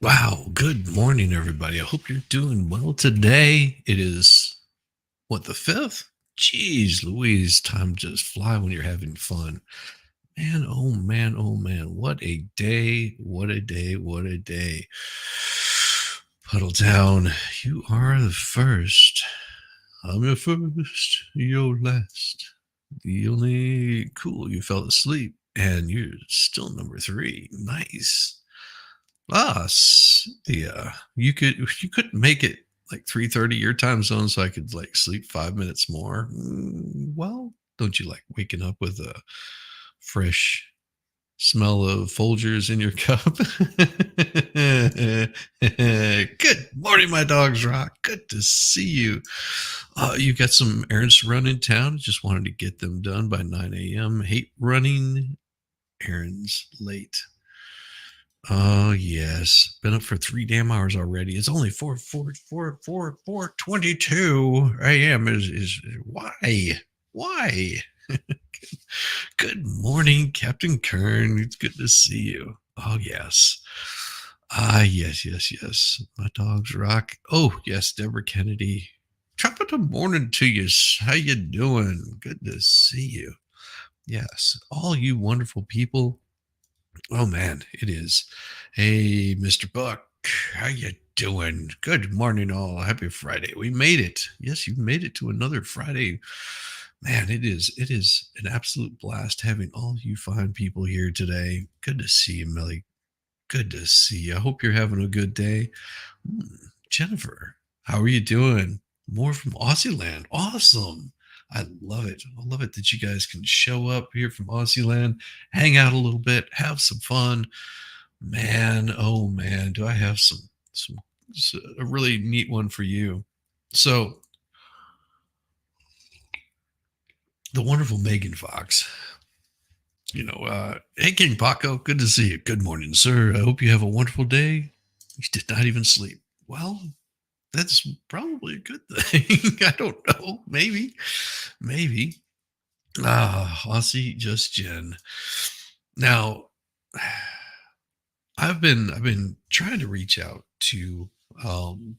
Wow, good morning, everybody. I hope you're doing well today. It is what, the 5th? Jeez Louise, time just fly when you're having fun. Man, oh man, oh man. What a day, what a day, what a day. Puddle down. You are the first. I'm your first, your last. The only cool you fell asleep, and you're still number 3. Nice. Yeah. You couldn't make it like 3:30 your time zone so I could like sleep 5 minutes more. Well, don't you like waking up with a fresh smell of Folgers in your cup? Good morning, my dogs rock. Good to see you. You got some errands to run in town. Just wanted to get them done by 9 a.m. Hate running errands late. Oh yes, been up for 3 damn hours already. It's only 4:22 a.m. Is why? Good morning, Captain Kern. It's good to see you. Oh yes, yes. My dogs rock. Oh yes, Deborah Kennedy. Top of the morning to you. How you doing? Good to see you. Yes, all you wonderful people. Oh man, it is. Hey, Mr. Buck, how you doing? Good morning, all. Happy Friday. We made it. Yes, you made it to another Friday. Man, it is an absolute blast having all you fine people here today. Good to see you, Millie. Good to see you. I hope you're having a good day. Jennifer, how are you doing? More from Aussie land. Awesome. I love it. I love it that you guys can show up here from Aussie land, hang out a little bit, have some fun. Man, oh man, do I have some a really neat one for you. So the wonderful Megan Fox, hey King Paco, good to see you. Good morning, sir. I hope you have a wonderful day. You did not even sleep. Well, that's probably a good thing. I don't know. Maybe. Aussie just Jen. Now, I've been trying to reach out to um,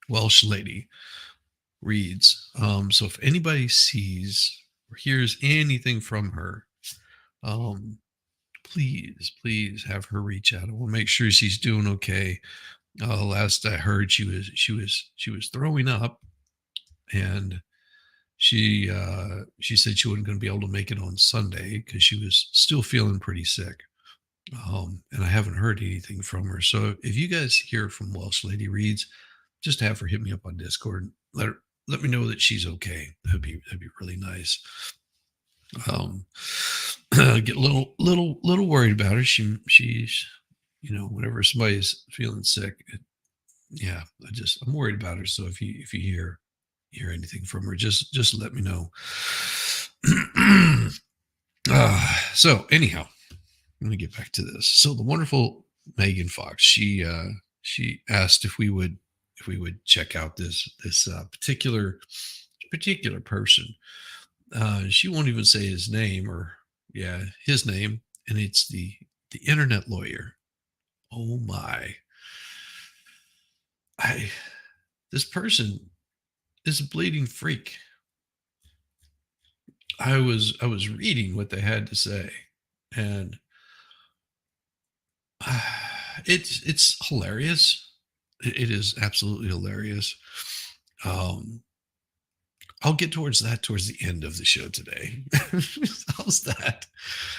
Welsh lady reads. So if anybody sees or hears anything from her, um, please have her reach out. I want to make sure she's doing okay. Last I heard, she was throwing up, and she said she wasn't going to be able to make it on Sunday because she was still feeling pretty sick. And I haven't heard anything from her. So if you guys hear from Welsh Lady Reads, just have her hit me up on Discord. Let me know that she's okay. That'd be really nice. Um, get a little worried about her. She's whenever somebody's feeling sick, yeah, I'm worried about her. So if you hear anything from her, just let me know. So anyhow, let me get back to this. So the wonderful Megan Fox, she asked if we would check out this particular person. She won't even say his name, or yeah, his name, and it's the internet lawyer. Oh my. I This person is a bleeding freak. I was reading what they had to say, and it's hilarious. It is absolutely hilarious. Um, I'll get towards that towards the end of the show today. How's that?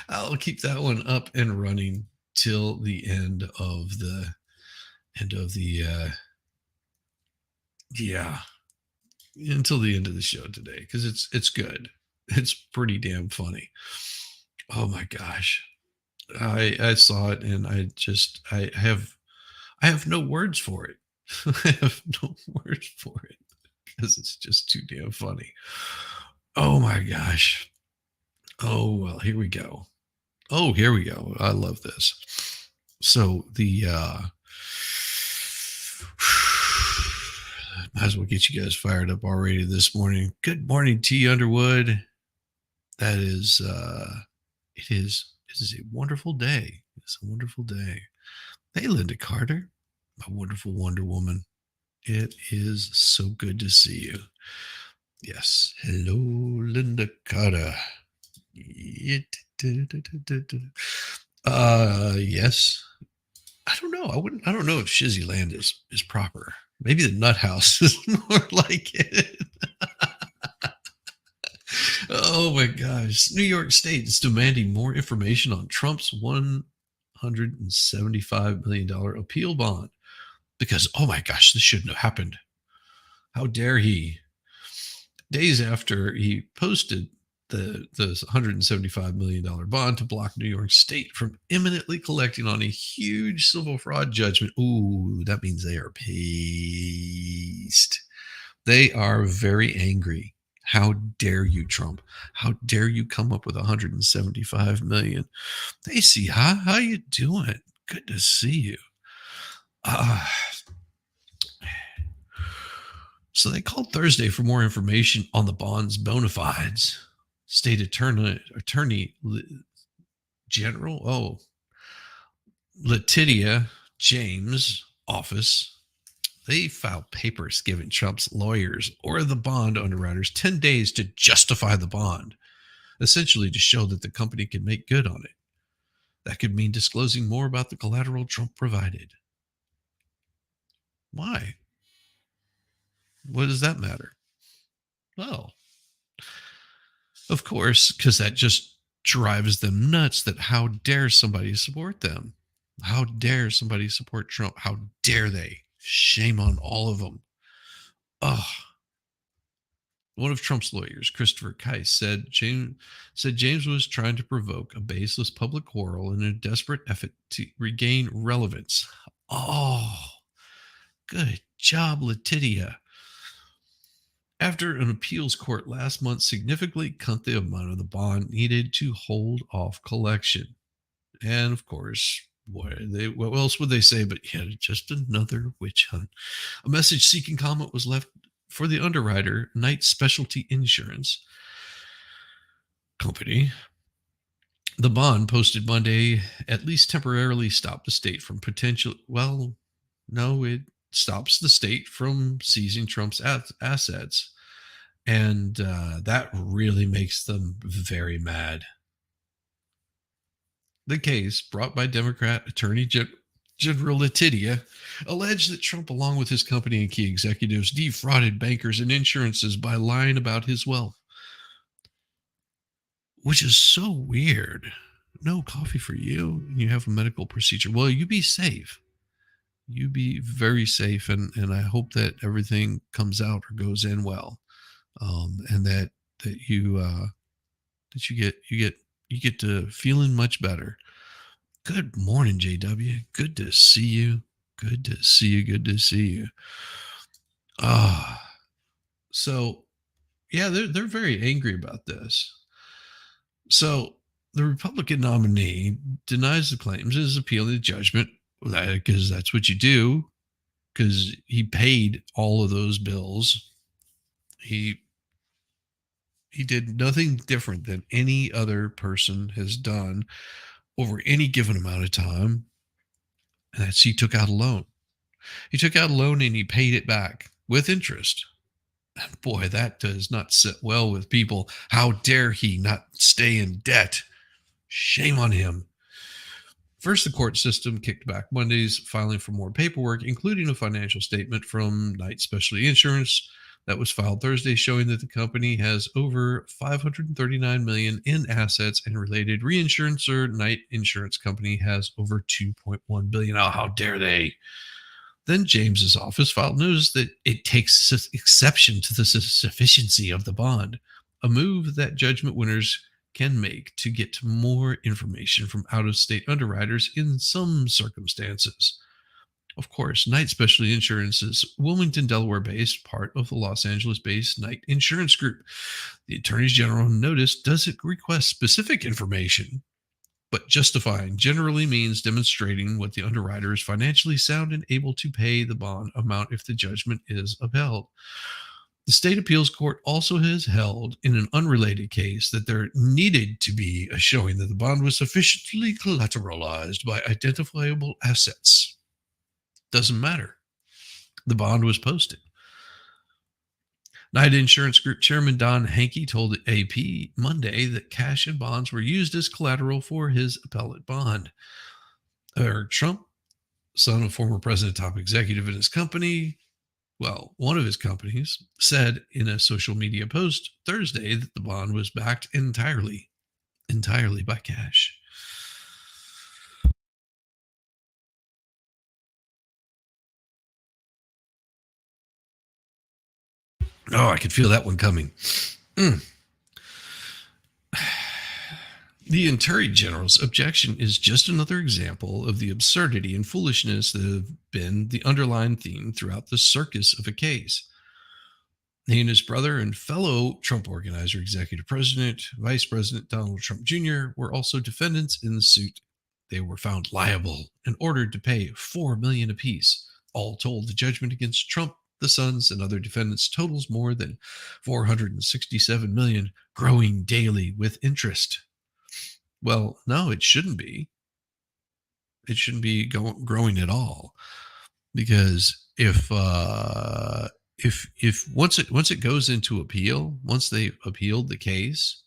I'll keep that one up and running till the end of the yeah, until the end of the show today, because it's good. It's pretty damn funny. Oh my gosh. I saw it, and I have no words for it. I have no words for it because it's just too damn funny. Oh my gosh. Oh well, here we go. Oh, here we go. I love this. So the might as well get you guys fired up already this morning. Good morning, T Underwood. That is it is a wonderful day. It's a wonderful day. Hey, Linda Carter. My wonderful Wonder Woman. It is so good to see you. Yes. Hello, Linda Carter. Yes. I don't know. I don't know if Shizzy Land is proper. Maybe the Nut House is more like it. Oh my gosh. New York State is demanding more information on Trump's $175 million appeal bond because, oh my gosh, this shouldn't have happened. How dare he? Days after he posted the $175 million bond to block New York State from imminently collecting on a huge civil fraud judgment. Ooh, that means they are pissed. They are very angry. How dare you, Trump? How dare you come up with 175 million? Hey, see, how you doing? Good to see you. Uh, so they called Thursday for more information on the bond's bona fides. State attorney general, Letitia James' office, they filed papers giving Trump's lawyers or the bond underwriters 10 days to justify the bond, essentially to show that the company can make good on it. That could mean disclosing more about the collateral Trump provided. Why? What does that matter? Well, of course, because that just drives them nuts that how dare somebody support them? How dare somebody support Trump? How dare they? Shame on all of them. Ugh. One of Trump's lawyers, Christopher Keiss, said James was trying to provoke a baseless public quarrel in a desperate effort to regain relevance. Oh, good job, Letitia. After an appeals court last month significantly cut the amount of the bond needed to hold off collection. And of course, what else would they say but yeah, just another witch hunt? A message seeking comment was left for the underwriter, Knight Specialty Insurance Company. The bond posted Monday at least temporarily stopped the state from potential. Well, no, it stops the state from seizing Trump's assets. And that really makes them very mad. The case, brought by Democrat Attorney General Letitia, alleged that Trump, along with his company and key executives, defrauded bankers and insurances by lying about his wealth, which is so weird. No coffee for you. You have a medical procedure. Well, you be safe. You be very safe, and I hope that everything comes out or goes in well, and that you get to feeling much better. Good morning, JW. Good to see you. Good to see you. Good to see you. Ah, so yeah, they're very angry about this. So the Republican nominee denies the claims and is appealing the judgment because that's what you do. Because he paid all of those bills. He did nothing different than any other person has done over any given amount of time. And that's he took out a loan. He took out a loan and he paid it back with interest. And boy, that does not sit well with people. How dare he not stay in debt? Shame on him. First, the court system kicked back Monday's filing for more paperwork, including a financial statement from Knight Specialty Insurance that was filed Thursday, showing that the company has over $539 million in assets and related reinsurancer Knight Insurance Company has over $2.1 billion. Oh, how dare they! Then James's office filed notice that it takes exception to the sufficiency of the bond, a move that judgment winners can make to get more information from out-of-state underwriters in some circumstances. Of course, Knight Specialty Insurance is Wilmington, Delaware-based, part of the Los Angeles-based Knight Insurance Group. The Attorney General notice doesn't request specific information, but justifying generally means demonstrating what the underwriter is financially sound and able to pay the bond amount if the judgment is upheld. The state appeals court also has held in an unrelated case that there needed to be a showing that the bond was sufficiently collateralized by identifiable assets. Doesn't matter. The bond was posted. Knight Insurance Group Chairman Don Hankey told AP Monday that cash and bonds were used as collateral for his appellate bond. Trump, son of former president, top executive in his company, well, one of his companies, said in a social media post Thursday that the bond was backed entirely by cash. Oh, I could feel that one coming. The Attorney General's objection is just another example of the absurdity and foolishness that have been the underlying theme throughout the circus of a case. He and his brother and fellow Trump organizer, Executive President, Vice President Donald Trump Jr., were also defendants in the suit. They were found liable and ordered to pay $4 million apiece. All told, the judgment against Trump, the sons, and other defendants totals more than $467 million, growing daily with interest. Well, no, it shouldn't be. It shouldn't be growing at all, because if once it goes into appeal, once they've appealed the case,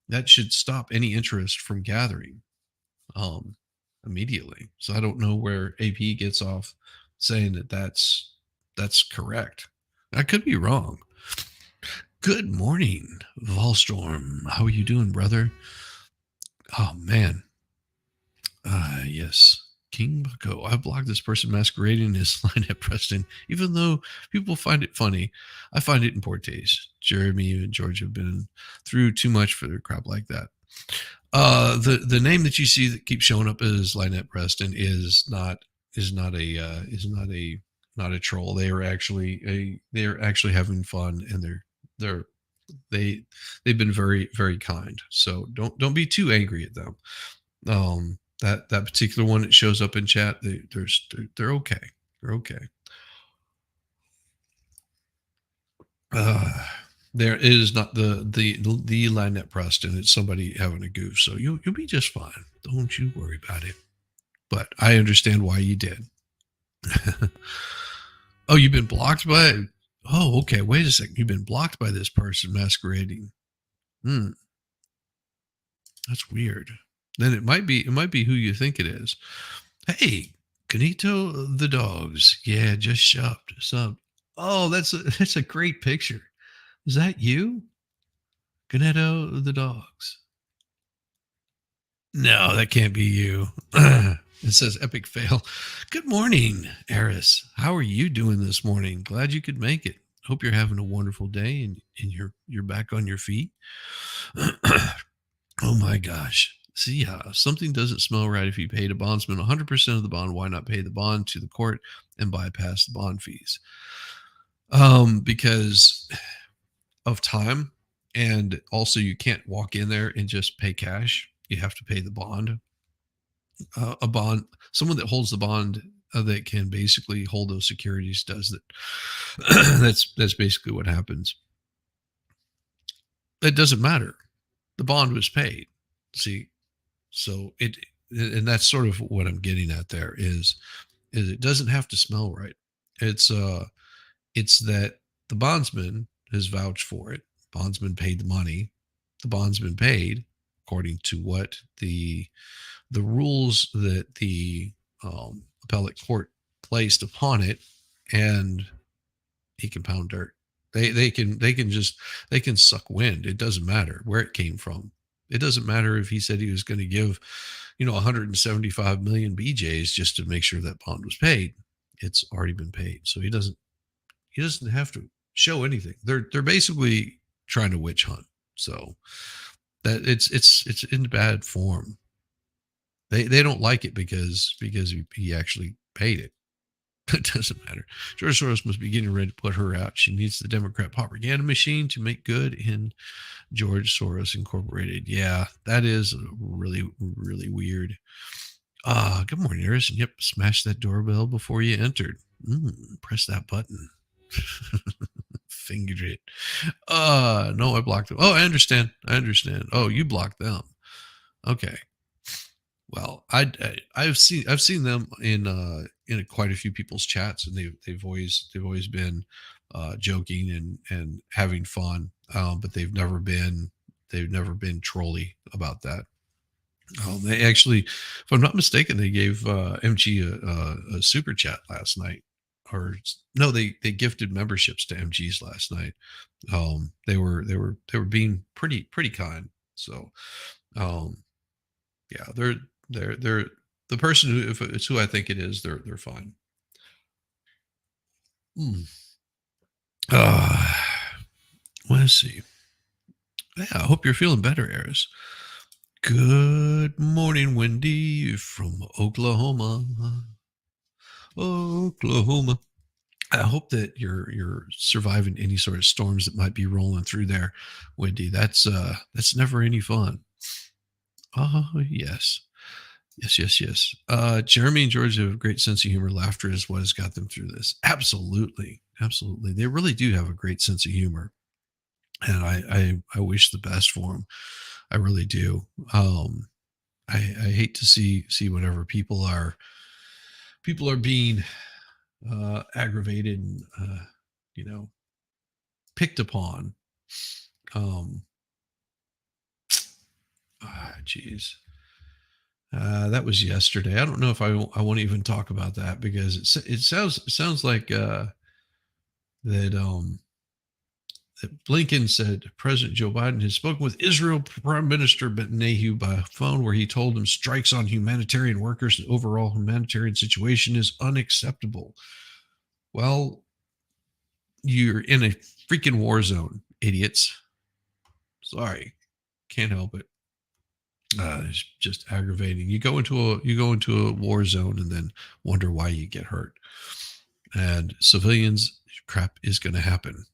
that should stop any interest from gathering immediately. So I don't know where AP gets off saying that that's correct. I could be wrong. Good morning, Volstorm. How are you doing, brother? Oh man. Yes. King Bucko. I blocked this person masquerading as Lynette Preston, even though people find it funny. I find it in poor taste. Jeremy and George have been through too much for their crap like that. The name that you see that keeps showing up as Lynette Preston is not a troll. They are actually having fun, and they've been very, very kind. So don't be too angry at them. That particular one that shows up in chat, they're okay. They're okay. There is not the Lynette Preston. It's somebody having a goof. So you'll be just fine. Don't you worry about it. But I understand why you did. Oh, you've been blocked by. Oh, okay. Wait a second. You've been blocked by this person masquerading. That's weird. Then it might be who you think it is. Hey, Canito the dogs. Yeah, just subbed. Oh, that's a great picture. Is that you? Canito the dogs. No, that can't be you. It says epic fail. Good morning, Eris. How are you doing this morning? Glad you could make it. Hope you're having a wonderful day and you're back on your feet. Oh my gosh. See, something doesn't smell right if you paid a bondsman 100% of the bond. Why not pay the bond to the court and bypass the bond fees? Because of time, and also you can't walk in there and just pay cash. You have to pay the bond. A bond, someone that holds the bond that can basically hold those securities does that. That's basically what happens. It doesn't matter. The bond was paid. See, so and that's sort of what I'm getting at there is it doesn't have to smell right. It's that the bondsman has vouched for it. Bondsman paid the money. The bondsman paid according to what the rules that the appellate court placed upon it, and he can pound dirt. They can suck wind. It doesn't matter where it came from. It doesn't matter if he said he was going to give, 175 million BJs just to make sure that bond was paid. It's already been paid. So he doesn't have to show anything. They're basically trying to witch hunt. So that it's in bad form. They don't like it because he actually paid it. It doesn't matter. George Soros must be getting ready to put her out. She needs the Democrat propaganda machine to make good in George Soros Incorporated. Yeah, that is really, really weird. Good morning, Harrison. Yep, smash that doorbell before you entered. Press that button. Fingered it. No, I blocked them. Oh, I understand. Oh, you blocked them. Okay. Well, I've seen them in in quite a few people's chats, and they've always been joking and having fun, but they've never been trolly about that. They actually, if I'm not mistaken, they gave MG a super chat last night, or no, they gifted memberships to MGs last night. They were being pretty kind. So um, yeah, they're the person who, if it's who I think it is, they're fine. Hmm. Uh, let's see. Yeah, I hope you're feeling better, Eris. Good morning, Wendy from Oklahoma. Oklahoma. I hope that you're surviving any sort of storms that might be rolling through there, Wendy. That's never any fun. Oh yes. Yes, yes, yes. Jeremy and George have a great sense of humor. Laughter is what has got them through this. Absolutely. Absolutely. They really do have a great sense of humor. And I wish the best for them. I really do. I hate to see whenever people are being aggravated and you know picked upon. Um, Geez, that was yesterday. I don't know if I want to even talk about that because it sounds like that that Blinken said President Joe Biden has spoken with Israel Prime Minister Netanyahu by phone, where he told him strikes on humanitarian workers and overall humanitarian situation is unacceptable. Well, you're in a freaking war zone, idiots. Sorry, can't help it. It's just aggravating. You go into a war zone and then wonder why you get hurt. And civilians crap is going to happen.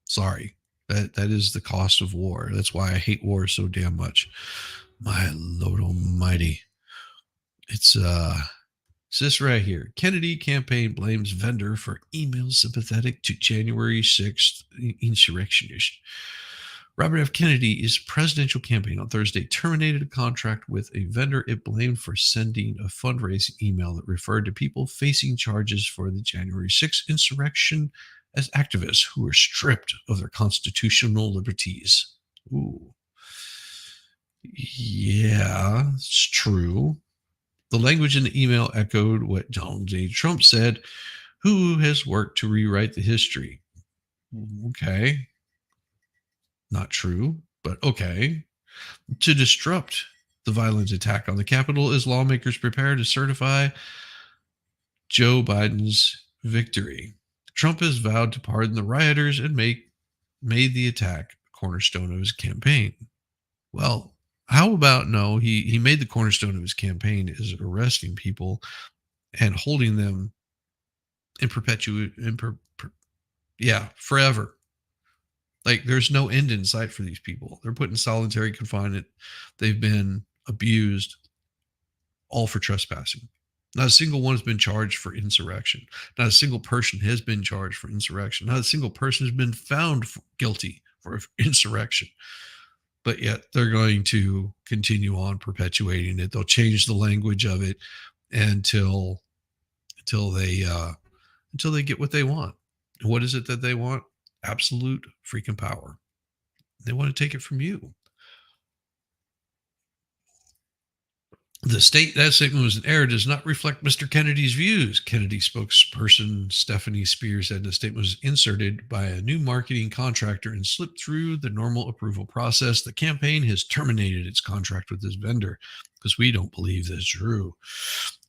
Sorry, that is the cost of war. That's why I hate war so damn much. My Lord Almighty, it's it's this right here. Kennedy campaign blames vendor for email sympathetic to January 6th insurrectionist. Robert F. Kennedy's presidential campaign on Thursday terminated a contract with a vendor it blamed for sending a fundraising email that referred to people facing charges for the January 6th insurrection as activists who were stripped of their constitutional liberties. Ooh. Yeah, it's true. The language in the email echoed what Donald J. Trump said, who has worked to rewrite the history. Okay, not true, but okay. To disrupt the violent attack on the Capitol as lawmakers prepare to certify Joe Biden's victory. Trump has vowed to pardon the rioters and made the attack a cornerstone of his campaign. Well, how about no? He made the cornerstone of his campaign is arresting people and holding them in perpetuity, yeah, forever. Like there's no end in sight for these people. They're put in solitary confinement. They've been abused, all for trespassing. Not a single one has been charged for insurrection. Not a single person has been charged for insurrection. Not a single person has been found guilty for insurrection. But yet they're going to continue on perpetuating it. They'll change the language of it until until they until they get what they want. What is it that they want? Absolute freaking power. They want to take it from you. The state that statement was an error does not reflect Mr. Kennedy's views. Kennedy spokesperson Stephanie Spears said the statement was inserted by a new marketing contractor and slipped through the normal approval process. The campaign has terminated its contract with this vendor because we don't believe that's true.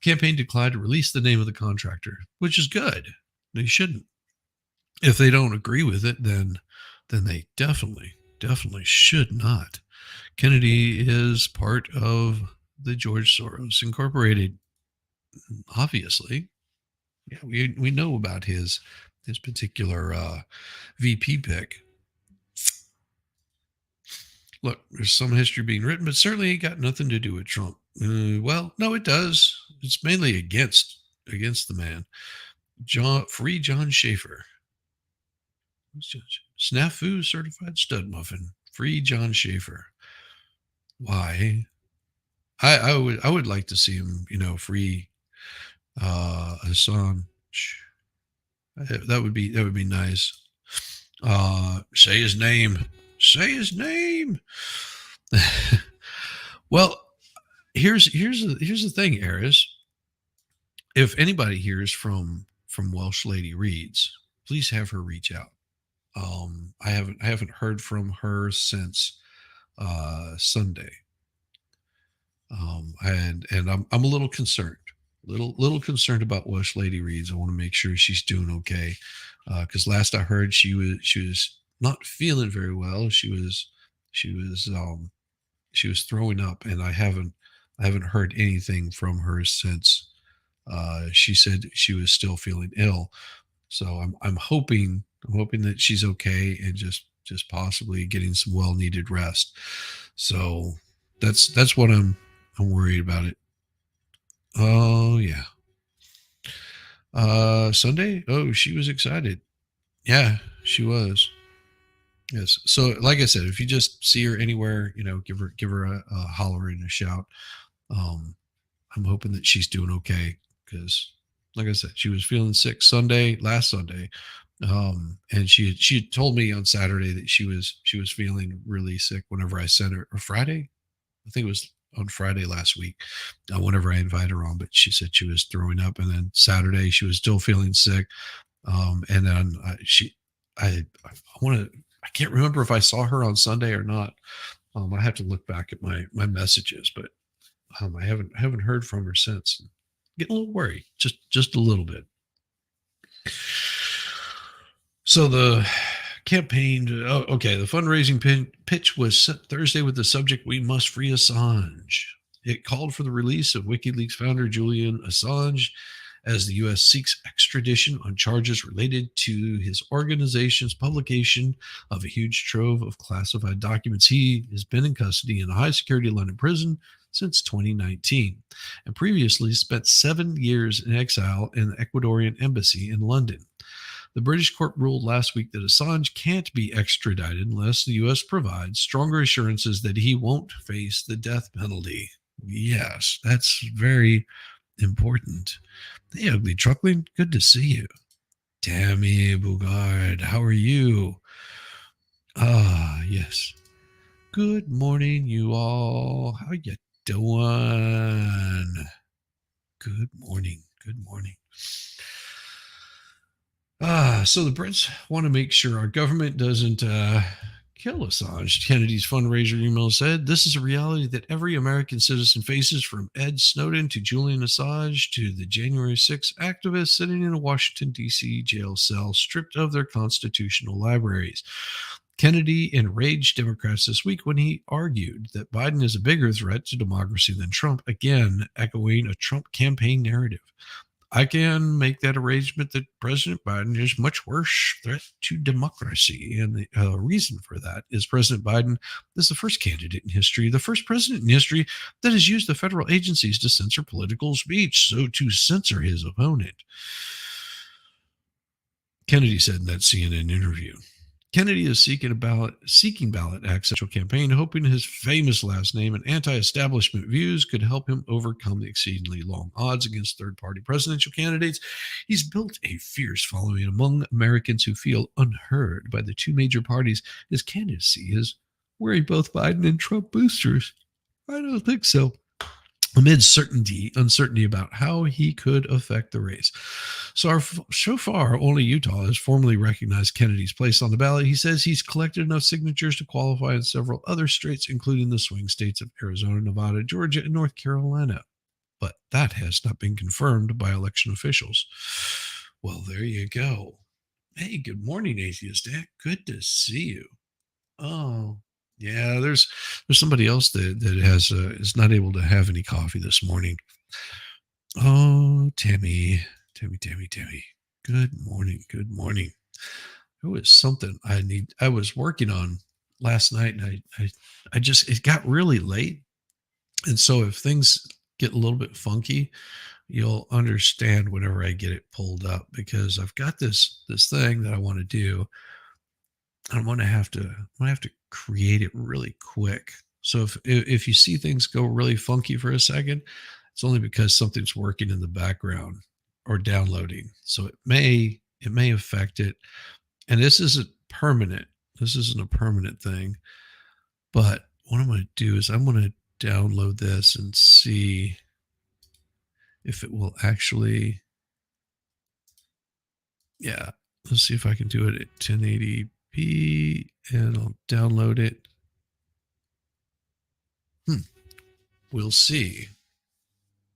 The campaign declined to release the name of the contractor, which is good. They shouldn't. If they don't agree with it, then they definitely should not. Kennedy is part of the George Soros Incorporated. Obviously, yeah, we know about his particular VP pick. Look, there's some history being written, but certainly ain't got nothing to do with Trump. Well, no, it does. It's mainly against the man. Free John Schaefer. Snafu certified stud muffin. Free John Schaefer. Why? I would like to see him, free Hassan. That would be nice. Say his name. Say his name. Well, here's the thing, Eris. If anybody hears from Welsh Lady Reads, please have her reach out. I haven't heard from her since Sunday, and I'm a little concerned, little concerned about Welsh Lady Reads. I want to make sure she's doing okay, because last I heard she was not feeling very well. She was throwing up, and I haven't heard anything from her since. She said she was still feeling ill, so I'm hoping that she's okay and just possibly getting some well needed rest. So that's what I'm worried about it. Oh yeah. Sunday? Oh, she was excited. Yeah, she was. Yes. So like I said, if you just see her anywhere, give her a holler and a shout. Um, I'm hoping that she's doing okay because, like I said, she was feeling sick last Sunday, and she had told me on Saturday that she was feeling really sick. Whenever I sent her, or Friday, I think it was on Friday last week, whenever I invited her on, but she said she was throwing up, and then Saturday she was still feeling sick, and then I want to. I can't remember if I saw her on Sunday or not. I have to look back at my messages, but I haven't heard from her since. Getting a little worried, just a little bit. So the campaign, okay, the fundraising pitch was set Thursday with the subject: "We must free Assange." It called for the release of WikiLeaks founder Julian Assange as the U.S. seeks extradition on charges related to his organization's publication of a huge trove of classified documents. He has been in custody in a high security London prison since 2019 and previously spent 7 years in exile in the Ecuadorian embassy in London. The British court ruled last week that Assange can't be extradited unless the U.S. provides stronger assurances that he won't face the death penalty. Yes, that's very important. Hey, Ugly Truckling, good to see you. Tammy Bugard, how are you? Ah, yes. Good morning, you all. How you doing? Good morning. Good morning. So the Brits want to make sure our government doesn't kill Assange. Kennedy's fundraiser email said, "This is a reality that every American citizen faces, from Ed Snowden to Julian Assange to the January 6th activists sitting in a Washington, D.C. jail cell stripped of their constitutional libraries." Kennedy enraged Democrats this week when he argued that Biden is a bigger threat to democracy than Trump, again echoing a Trump campaign narrative. "I can make that arrangement that President Biden is much worse threat to democracy. And the reason for that is President Biden is the first candidate in history, the first president in history that has used the federal agencies to censor political speech, so to censor his opponent," Kennedy said in that CNN interview. Kennedy is seeking ballot access campaign, hoping his famous last name and anti-establishment views could help him overcome the exceedingly long odds against third-party presidential candidates. He's built a fierce following among Americans who feel unheard by the two major parties. His candidacy is worried both Biden and Trump boosters. I don't think so. Amid uncertainty about how he could affect the race. So far, only Utah has formally recognized Kennedy's place on the ballot. He says he's collected enough signatures to qualify in several other states, including the swing states of Arizona, Nevada, Georgia, and North Carolina. But that has not been confirmed by election officials. Well, there you go. Hey, good morning, Atheist Dad. Good to see you. Oh, yeah. There's somebody else that has is not able to have any coffee this morning. Oh, Tammy. Good morning. Good morning. It was something I was working on last night, and I just it got really late, and so if things get a little bit funky, you'll understand whenever I get it pulled up, because I've got this thing that I want to do. I'm gonna have to create it really quick. So if you see things go really funky for a second, It's only because something's working in the background or downloading. So it may affect it. And this isn't permanent. This isn't a permanent thing. But what I'm going to do is I'm going to download this and see if it will actually. Yeah, let's see if I can do it at 1080p, and I'll download it. We'll see.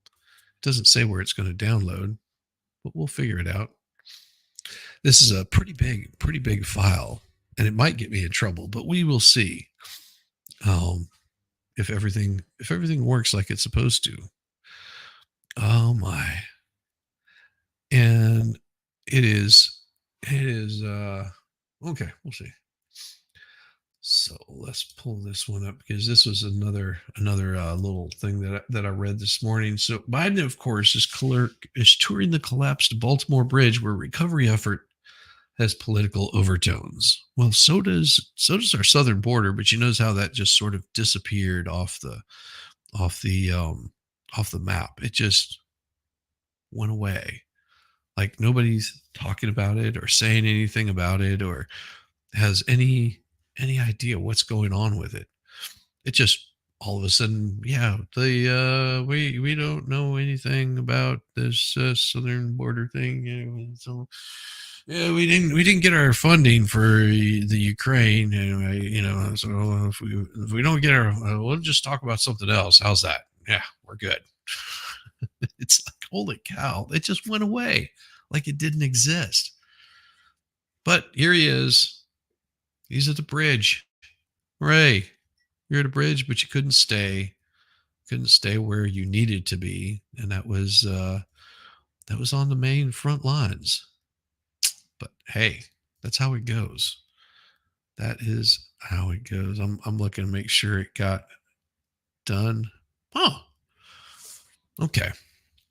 It doesn't say where it's going to download, but we'll figure it out. This is a pretty big file, and it might get me in trouble, but we will see. If everything works like it's supposed to. Oh my. And it is okay, we'll see. So let's pull this one up, because this was another little thing that I read this morning. So Biden, of course, is touring the collapsed Baltimore Bridge, where recovery effort has political overtones. Well, so does our southern border, but you notice how that just sort of disappeared off the map. It just went away. Like nobody's talking about it or saying anything about it or has any idea what's going on with it. It just all of a sudden, yeah, we don't know anything about this southern border thing. So yeah, we didn't get our funding for the Ukraine anyway. So if we don't get our, we'll just talk about something else. How's that? Yeah, we're good. It's like, holy cow, it just went away like it didn't exist. But here he is. He's at the bridge. Hooray. You're at a bridge, but you couldn't stay where you needed to be. And that was on the main front lines. But hey, that's how it goes. That is how it goes. I'm looking to make sure it got done. Oh, okay.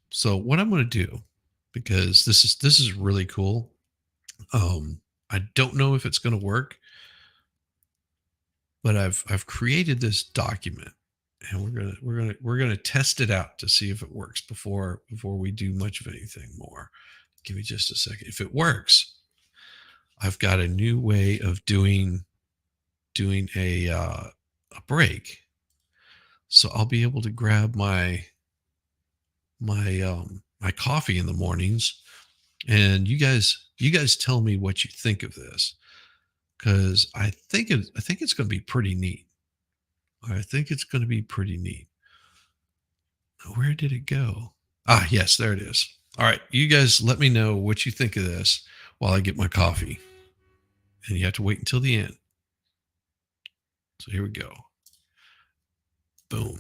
So what I'm going to do, because this is really cool. I don't know if it's going to work, but I've created this document, and we're gonna test it out to see if it works before we do much of anything more. Give me just a second. If it works, I've got a new way of doing a break. So I'll be able to grab my coffee in the mornings, and you guys tell me what you think of this, because I think it's going to be pretty neat. I think it's going to be pretty neat. Where did it go? Ah, yes, there it is. All right, you guys let me know what you think of this while I get my coffee. And you have to wait until the end. So here we go. Boom.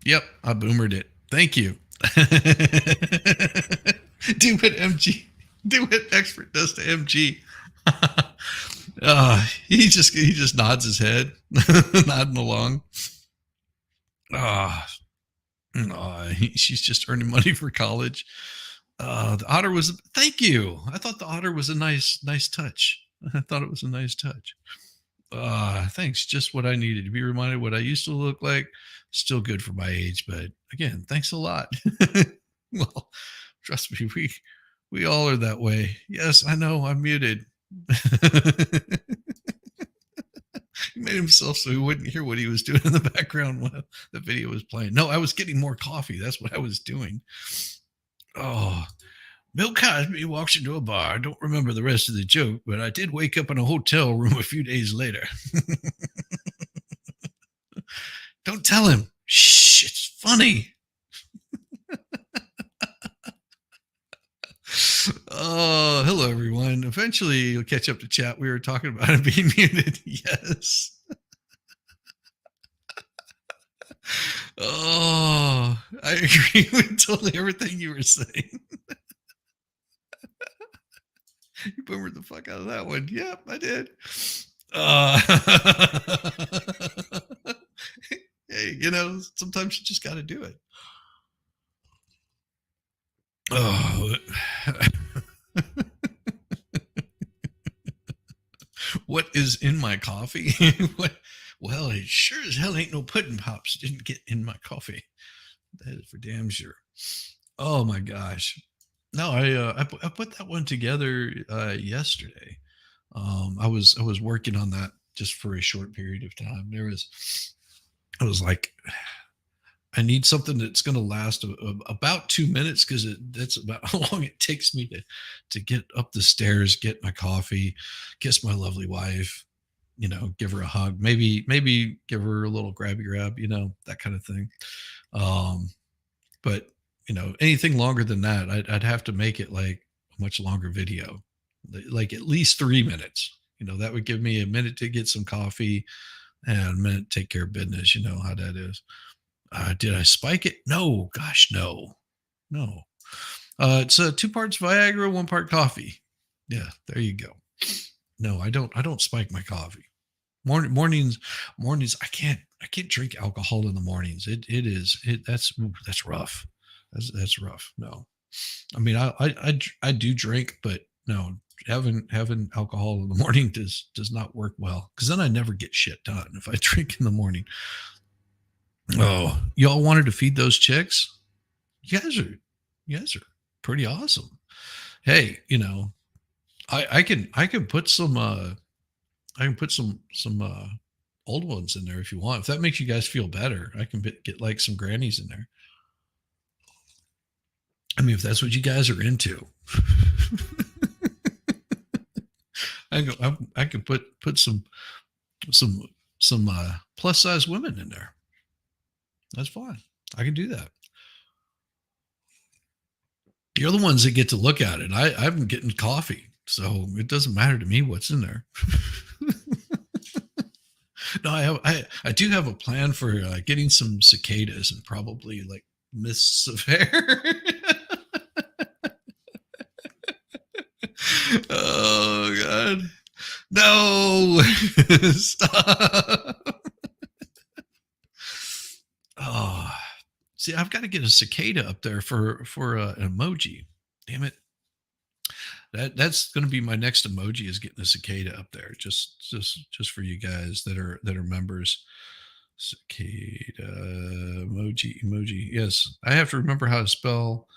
Yep, I boomered it. Thank you. Do what MG, do what expert does to MG. He just nods his head, nodding along. Ah, she's just earning money for college. The otter was. Thank you. I thought the otter was a nice touch. I thought it was a nice touch. Thanks. Just what I needed to be reminded what I used to look like. Still good for my age, but again, thanks a lot. Well, trust me, we all are that way. Yes, I know. I'm muted. He made himself so he wouldn't hear what he was doing in the background when the video was playing. No, I was getting more coffee. That's what I was doing. Oh, Bill Cosby walks into a bar. I don't remember the rest of the joke, but I did wake up in a hotel room a few days later. Don't tell him. Shh, it's funny. Oh, hello, everyone. Eventually, you'll catch up to chat. We were talking about it being muted. Yes. Oh, I agree with totally everything you were saying. You boomered the fuck out of that one. Yep, I did. Uh, hey, sometimes you just got to do it. Oh. What is in my coffee? What? Well, it sure as hell ain't no pudding pops didn't get in my coffee. That is for damn sure. Oh my gosh. No, I put that one together yesterday. I was working on that just for a short period of time. I was like, I need something that's going to last about 2 minutes because that's about how long it takes me to get up the stairs, get my coffee, kiss my lovely wife, give her a hug, maybe give her a little grabby grab, that kind of thing. Um, but anything longer than that, I'd have to make it like a much longer video, like at least 3 minutes. That would give me a minute to get some coffee and a minute to take care of business. You know how that is. Did I spike it? No, gosh, no, no. It's 2 parts Viagra, 1 part coffee. Yeah, there you go. No, I don't spike my coffee. Mornings, I can't drink alcohol in the mornings. That's rough. That's rough. No, I mean I do drink, but no, having alcohol in the morning does not work well because then I never get shit done if I drink in the morning. Oh, y'all wanted to feed those chicks? You guys are pretty awesome. Hey, I can put some old ones in there if you want. If that makes you guys feel better, I can get like some grannies in there. I mean, if that's what you guys are into, I can put some plus size women in there. That's fine. I can do that. You're the ones that get to look at it. I'm getting coffee, so it doesn't matter to me what's in there. No, I do have a plan for getting some cicadas and probably like mists of hair. Oh God, no! Stop. Oh, see, I've got to get a cicada up there for an emoji. Damn it! That's going to be my next emoji is getting a cicada up there, just for you guys that are members. Cicada emoji. Yes, I have to remember how to spell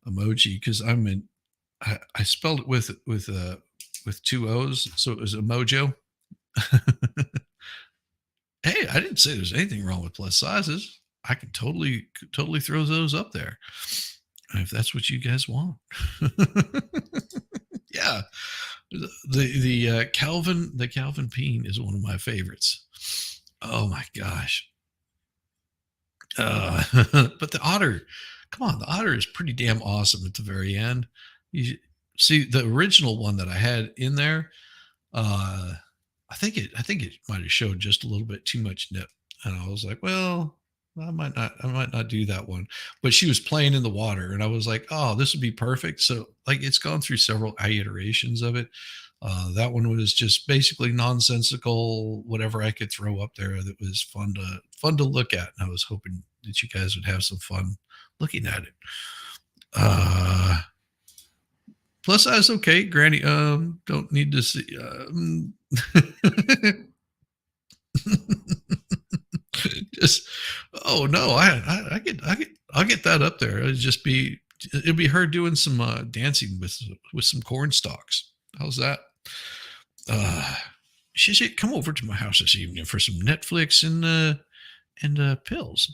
emoji because I spelled it with 2 O's, so it was emojo. Hey, I didn't say there's anything wrong with plus sizes. I can totally throw those up there if that's what you guys want. Yeah, the Calvin Peen is one of my favorites. Oh my gosh. But the otter, come on, the otter is pretty damn awesome at the very end. You see the original one that I had in there. Uh, I think it might have showed just a little bit too much nip, and I was like, well, I might not do that one. But she was playing in the water and I was like, oh, this would be perfect. So like it's gone through several iterations of it. That one was just basically nonsensical, whatever I could throw up there that was fun to look at. And I was hoping that you guys would have some fun looking at it. Uh Plus size okay, Granny. Don't need to see. Just oh no, I'll get that up there. It'll be her doing some dancing with some corn stalks. How's that? Uh, she said, "Come over to my house this evening for some Netflix and pills."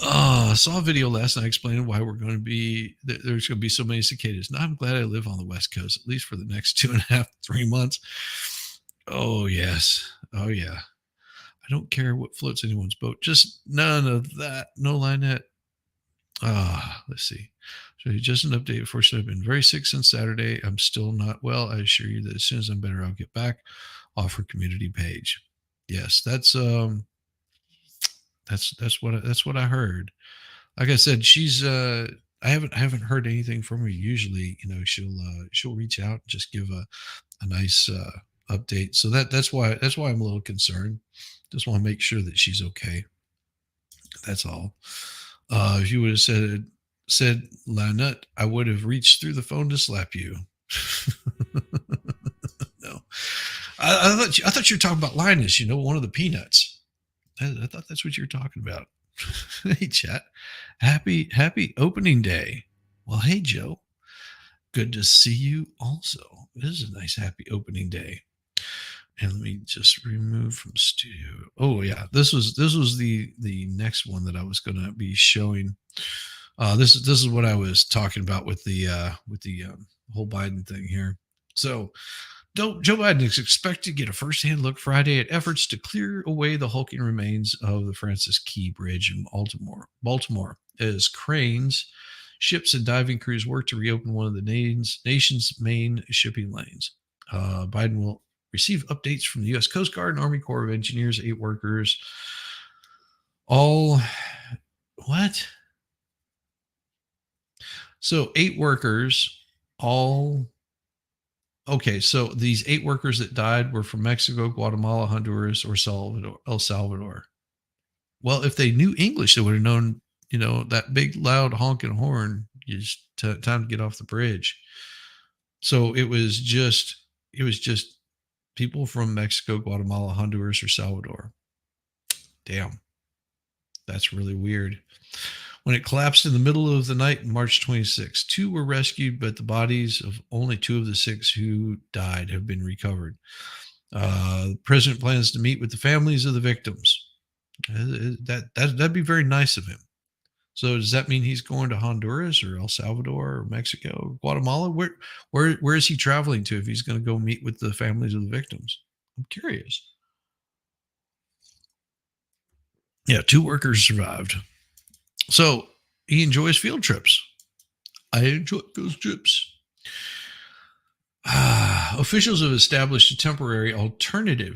Oh, I saw a video last night explaining why there's going to be so many cicadas. Now I'm glad I live on the West Coast, at least for the next 2.5, 3 months. Oh yes, oh yeah. I don't care what floats anyone's boat. Just none of that. No linette. Let's see. So just an update. Unfortunately, I've been very sick since Saturday. I'm still not well. I assure you that as soon as I'm better, I'll get back. Offer community page. Yes, that's what I heard. Like I said, she's I haven't heard anything from her. Usually, she'll reach out and just give a nice update. So that's why I'm a little concerned. Just want to make sure that she's okay. That's all. If you would have said Lynette, I would have reached through the phone to slap you. No, I thought you were talking about Linus. One of the peanuts. I thought that's what you were talking about. Hey, chat. Happy opening day. Well, hey, Joe. Good to see you also. This is a nice, happy opening day. And let me just remove from studio. Oh yeah, this was the next one that I was going to be showing. This is what I was talking about with the whole Biden thing here. So Joe Biden is expected to get a first-hand look Friday at efforts to clear away the hulking remains of the Francis Key Bridge in Baltimore, as cranes, ships, and diving crews work to reopen one of the nation's main shipping lanes. Biden will receive updates from the U.S. Coast Guard and Army Corps of Engineers, 8 workers. All what? So 8 workers, all okay, so these 8 workers that died were from Mexico, Guatemala, Honduras, or El Salvador. Well, if they knew English, they would have known, that big, loud honking horn is time to get off the bridge. So it was just people from Mexico, Guatemala, Honduras, or Salvador. Damn, that's really weird. When it collapsed in the middle of the night on March 26, 2 were rescued, but the bodies of only 2 of the 6 who died have been recovered. The president plans to meet with the families of the victims. That'd be very nice of him. So does that mean he's going to Honduras or El Salvador or Mexico, Guatemala? Where is he traveling to if he's going to go meet with the families of the victims? I'm curious. Yeah, 2 workers survived. So he enjoys field trips. I enjoy those trips. Officials have established a temporary alternate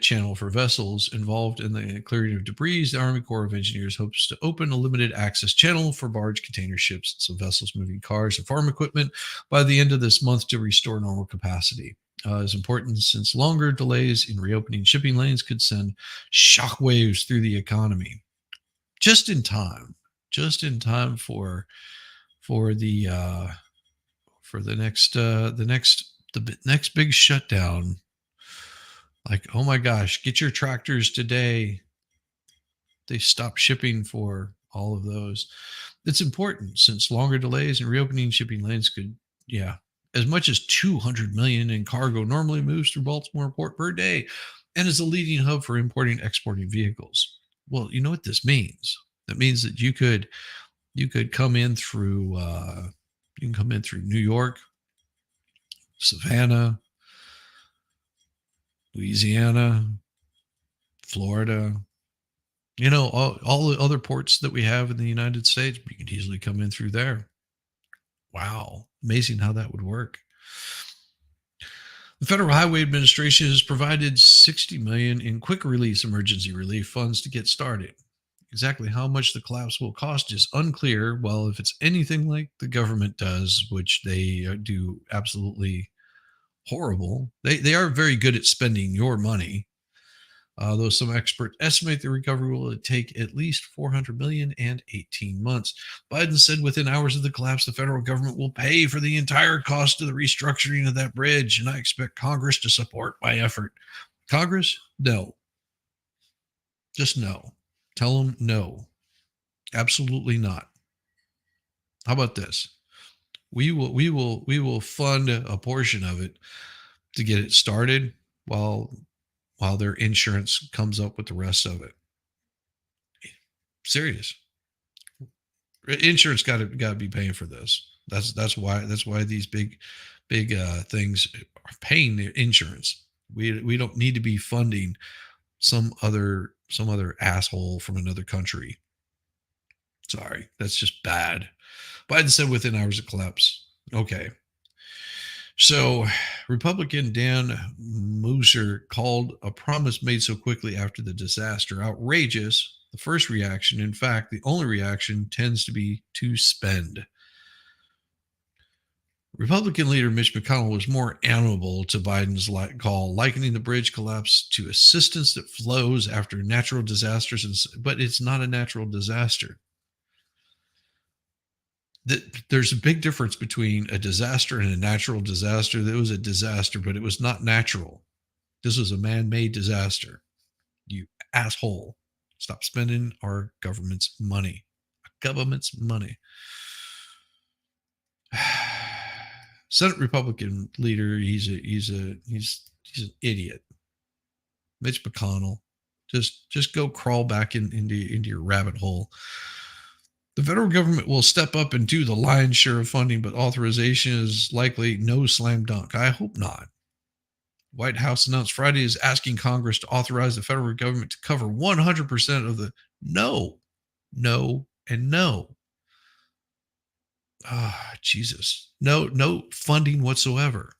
channel for vessels involved in the clearing of debris. The Army Corps of Engineers hopes to open a limited access channel for barge container ships and some vessels moving cars and farm equipment by the end of this month to restore normal capacity. Is important since longer delays in reopening shipping lanes could send shockwaves through the economy. Just in time for the next big shutdown. Like, oh my gosh, get your tractors today. They stopped shipping for all of those. It's important since longer delays in reopening shipping lanes could, as much as 200 million in cargo normally moves through Baltimore port per day and is a leading hub for importing and exporting vehicles. Well, you know what this means? That means that you could come in through New York, Savannah, Louisiana, Florida, all the other ports that we have in the United States, you could easily come in through there. Wow. Amazing how that would work. The Federal Highway Administration has provided 60 million in quick release emergency relief funds to get started. Exactly how much the collapse will cost is unclear. Well, if it's anything like the government does, which they do absolutely horrible, they are very good at spending your money. Though some experts estimate the recovery will take at least 400 million and 18 months. Biden said within hours of the collapse, the federal government will pay for the entire cost of the restructuring of that bridge, and I expect Congress to support my effort. Congress, no. Just no. Tell them no. Absolutely not. How about this? We will fund a portion of it to get it started while their insurance comes up with the rest of it. Serious. Insurance got to be paying for this. That's why these big things are paying the insurance. We don't need to be funding some other asshole from another country. Sorry, that's just bad. Biden said within hours of collapse. Okay. So, Republican Dan Moser called a promise made so quickly after the disaster outrageous. The first reaction, in fact, the only reaction, tends to be to spend. Republican leader Mitch McConnell was more amenable to Biden's call, likening the bridge collapse to assistance that flows after natural disasters. But it's not a natural disaster. There's a big difference between a disaster and a natural disaster. There was a disaster, but it was not natural. This was a man-made disaster. You asshole. Stop spending our government's money. Government's money. Senate Republican leader, he's an idiot. Mitch McConnell. Just go crawl back into your rabbit hole. The federal government will step up and do the lion's share of funding, but authorization is likely no slam dunk. I hope not. White House announced Friday is asking Congress to authorize the federal government to cover 100% of the no, and no. Jesus. No funding whatsoever.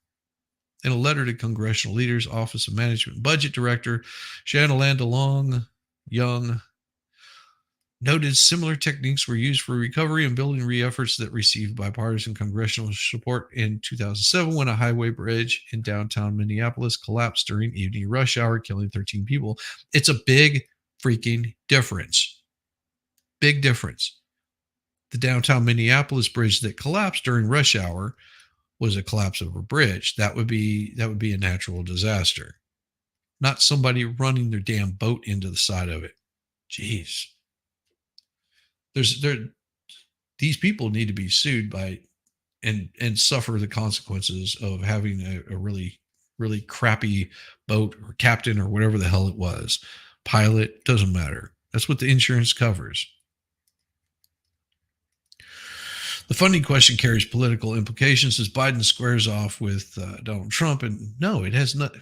In a letter to congressional leaders, Office of Management Budget Director Shanna Landalong Young noted similar techniques were used for recovery and building re-efforts that received bipartisan congressional support in 2007 when a highway bridge in downtown Minneapolis collapsed during evening rush hour, killing 13 people. It's a big freaking difference. Big difference. The downtown Minneapolis bridge that collapsed during rush hour was a collapse of a bridge. That would be a natural disaster. Not somebody running their damn boat into the side of it. Jeez. These people need to be sued by and suffer the consequences of having a really crappy boat or captain or whatever the hell it was. Pilot, doesn't matter. That's what the insurance covers. The funding question carries political implications as Biden squares off with Donald Trump. And no, it has not.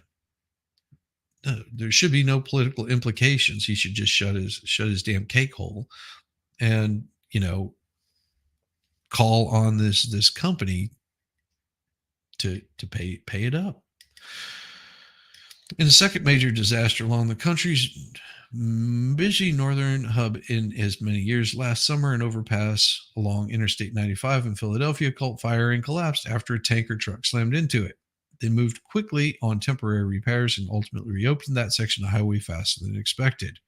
No, there should be no political implications. He should just shut his damn cake hole and, call on this company to pay it up. In the second major disaster along the country's busy northern hub in as many years, last summer, an overpass along Interstate 95 in Philadelphia caught fire and collapsed after a tanker truck slammed into it. They moved quickly on temporary repairs and ultimately reopened that section of highway faster than expected.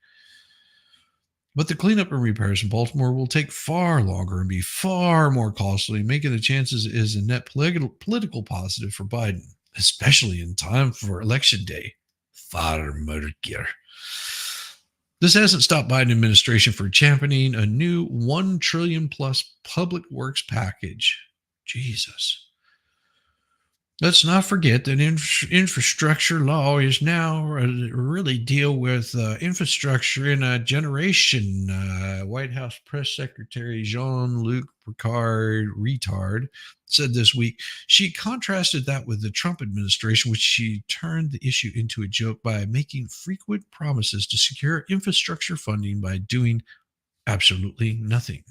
But the cleanup and repairs in Baltimore will take far longer and be far more costly, making the chances is a net political positive for Biden, especially in time for election day. Father Murder. This hasn't stopped Biden administration from championing a new $1 trillion plus public works package. Jesus. Let's not forget that infrastructure law is now really deal with infrastructure in a generation. White House Press Secretary Jean-Luc Picard said this week she contrasted that with the Trump administration, which she turned the issue into a joke by making frequent promises to secure infrastructure funding by doing absolutely nothing.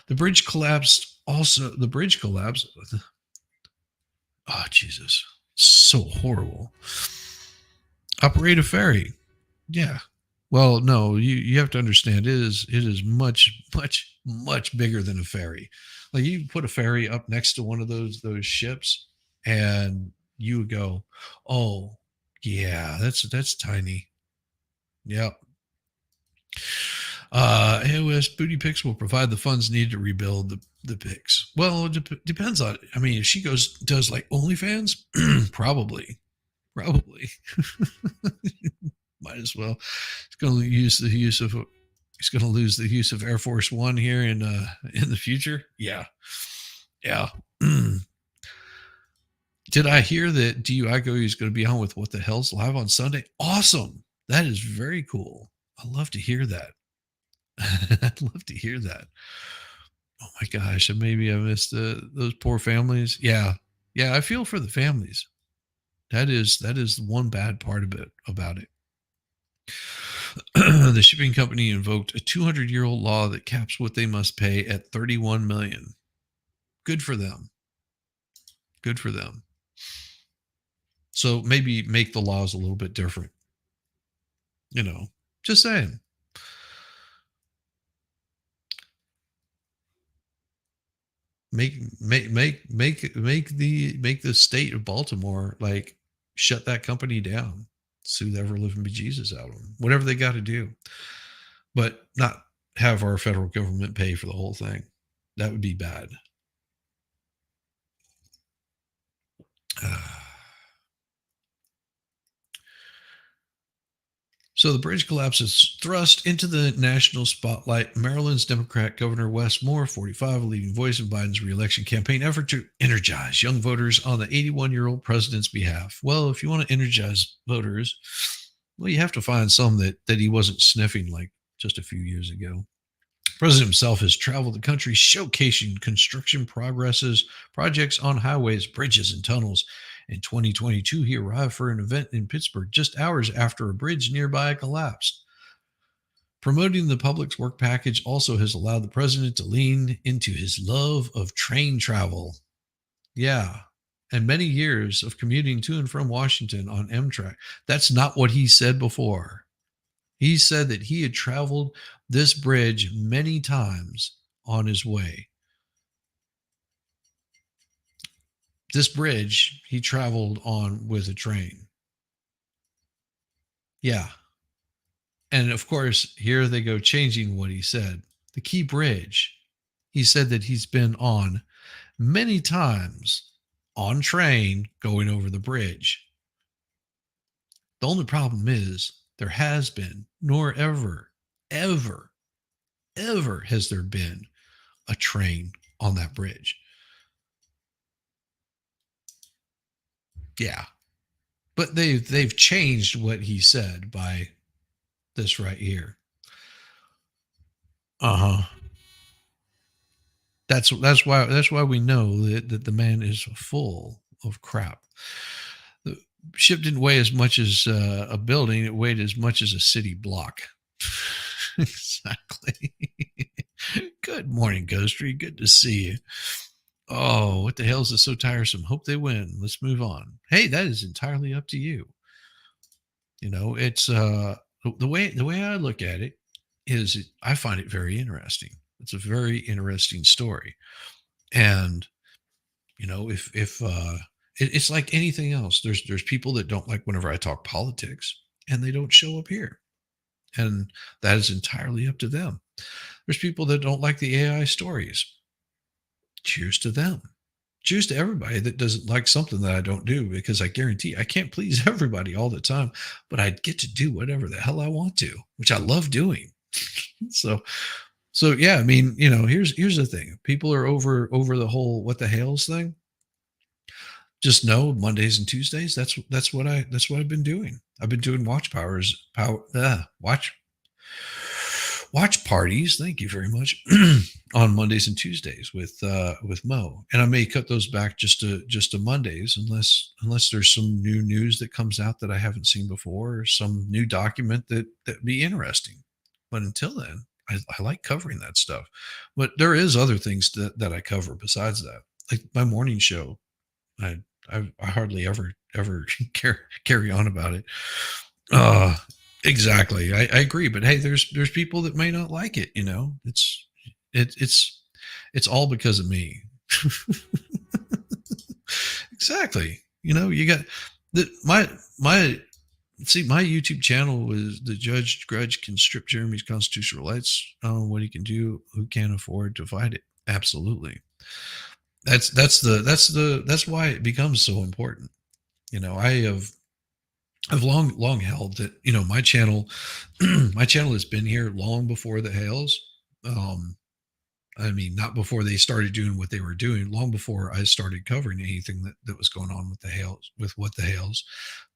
The bridge collapsed. Oh, Jesus. so horrible. Operate a ferry. Yeah. Well, no, you have to understand it is much bigger than a ferry. Like you put a ferry up next to one of those ships and you would go, "Oh, yeah, that's tiny." Yep. AOS Booty Picks will provide the funds needed to rebuild the pics. Well, it depends on. I mean, if she does like OnlyFans, probably. Might as well. He's going to use the use of. He's going to lose the use of Air Force One here in the future. Yeah, yeah. Did I hear that DUI Go is going to be on with What the Hell's live on Sunday? Awesome. That is very cool. I love to hear that. I'd love to hear that. Oh my gosh, and maybe I missed those poor families. Yeah, yeah, I feel for the families. That is one bad part of it about it. The shipping company invoked a 200-year-old law that caps what they must pay at 31 million. Good for them. Good for them. So maybe make the laws a little bit different. You know, just saying. Make the state of Baltimore like shut that company down, sue the ever living bejesus out of them, whatever they got to do, but not have our federal government pay for the whole thing. That would be bad. So the bridge collapse is thrust into the national spotlight. Maryland's Democrat Governor Wes Moore, 45, a leading voice of Biden's reelection campaign effort to energize young voters on the 81-year-old president's behalf. Well, if you want to energize voters, well, you have to find some that he wasn't sniffing like just a few years ago. The president himself has traveled the country showcasing construction projects on highways, bridges, and tunnels. In 2022, he arrived for an event in Pittsburgh just hours after a bridge nearby collapsed. Promoting the public's work package also has allowed the president to lean into his love of train travel. Yeah. And many years of commuting to and from Washington on Amtrak. That's not what he said before. He said that he had traveled this bridge many times on his way. This bridge he traveled on with a train. Yeah. And of course, here they go changing what he said. The key bridge, he said that he's been on many times on train going over the bridge. The only problem is there has been, nor ever, ever has there been a train on that bridge. Yeah. But they've changed what he said by this right here. Uh-huh. That's why we know that the man is full of crap. The ship didn't weigh as much as a building; it weighed as much as a city block. Exactly. Good morning, Ghostry. Good to see you. Oh, what the hell is this so tiresome? Hope they win. Let's move on. Hey, that is entirely up to you. You know, it's the way I look at it is I find it very interesting. It's a very interesting story. And it's like anything else. There's people that don't like whenever I talk politics and they don't show up here. And that is entirely up to them. There's people that don't like the AI stories. Cheers to them. Cheers to everybody that doesn't like something that I don't do, because I guarantee I can't please everybody all the time, but I get to do whatever the hell I want to, which I love doing. So yeah, I mean, here's the thing. People are over the whole what the hell's thing. Just know Mondays and Tuesdays. That's what I've been doing. I've been doing watch parties. Thank you very much. On Mondays and Tuesdays with Mo, and I may cut those back just to Mondays, unless there's some new news that comes out that I haven't seen before, or some new document that'd be interesting. But until then, I like covering that stuff. But there is other things that I cover besides that, like my morning show. I hardly ever ever carry on about it. Uh, exactly. I agree. But hey, there's people that may not like it. It's all because of me. Exactly. You got the my see, my YouTube channel was the Judge Grudge can strip Jeremy's constitutional rights. What he can do, who can't afford to fight it? Absolutely. That's why it becomes so important. I've long held that my channel my channel has been here long before the Hales. Um, I mean, not before they started doing what they were doing, long before I started covering anything that was going on with the Hales, with what the Hales.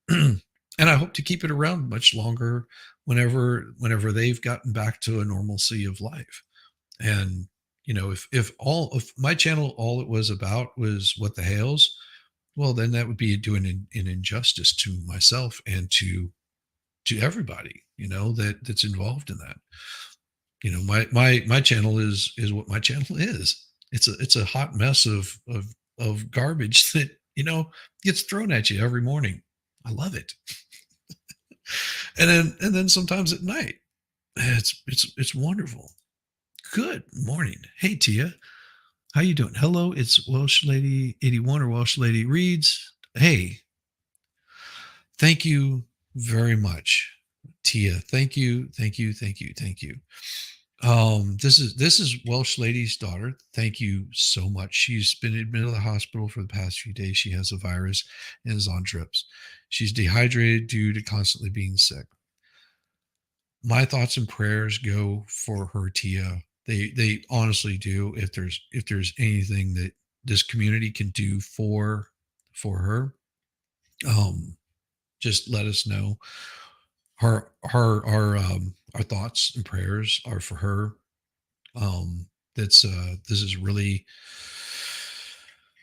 And I hope to keep it around much longer whenever they've gotten back to a normalcy of life. And if my channel all it was about was what the Hales, well then that would be doing an injustice to myself and to everybody that's involved in that. My channel is what my channel is. It's a hot mess of garbage that gets thrown at you every morning. I love it. And then sometimes at night, it's wonderful. Good morning. Hey Tia, how you doing? Hello, it's Welsh Lady 81 or Welsh Lady Reads. Hey, thank you very much, Tia. Thank you, thank you, thank you, thank you. This is Welsh Lady's daughter. Thank you so much. She's been admitted to the hospital for the past few days. She has a virus and is on drips. She's dehydrated due to constantly being sick. My thoughts and prayers go for her, Tia. They honestly do. If there's anything that this community can do for her, um, just let us know. Our thoughts and prayers are for her. That's this is really.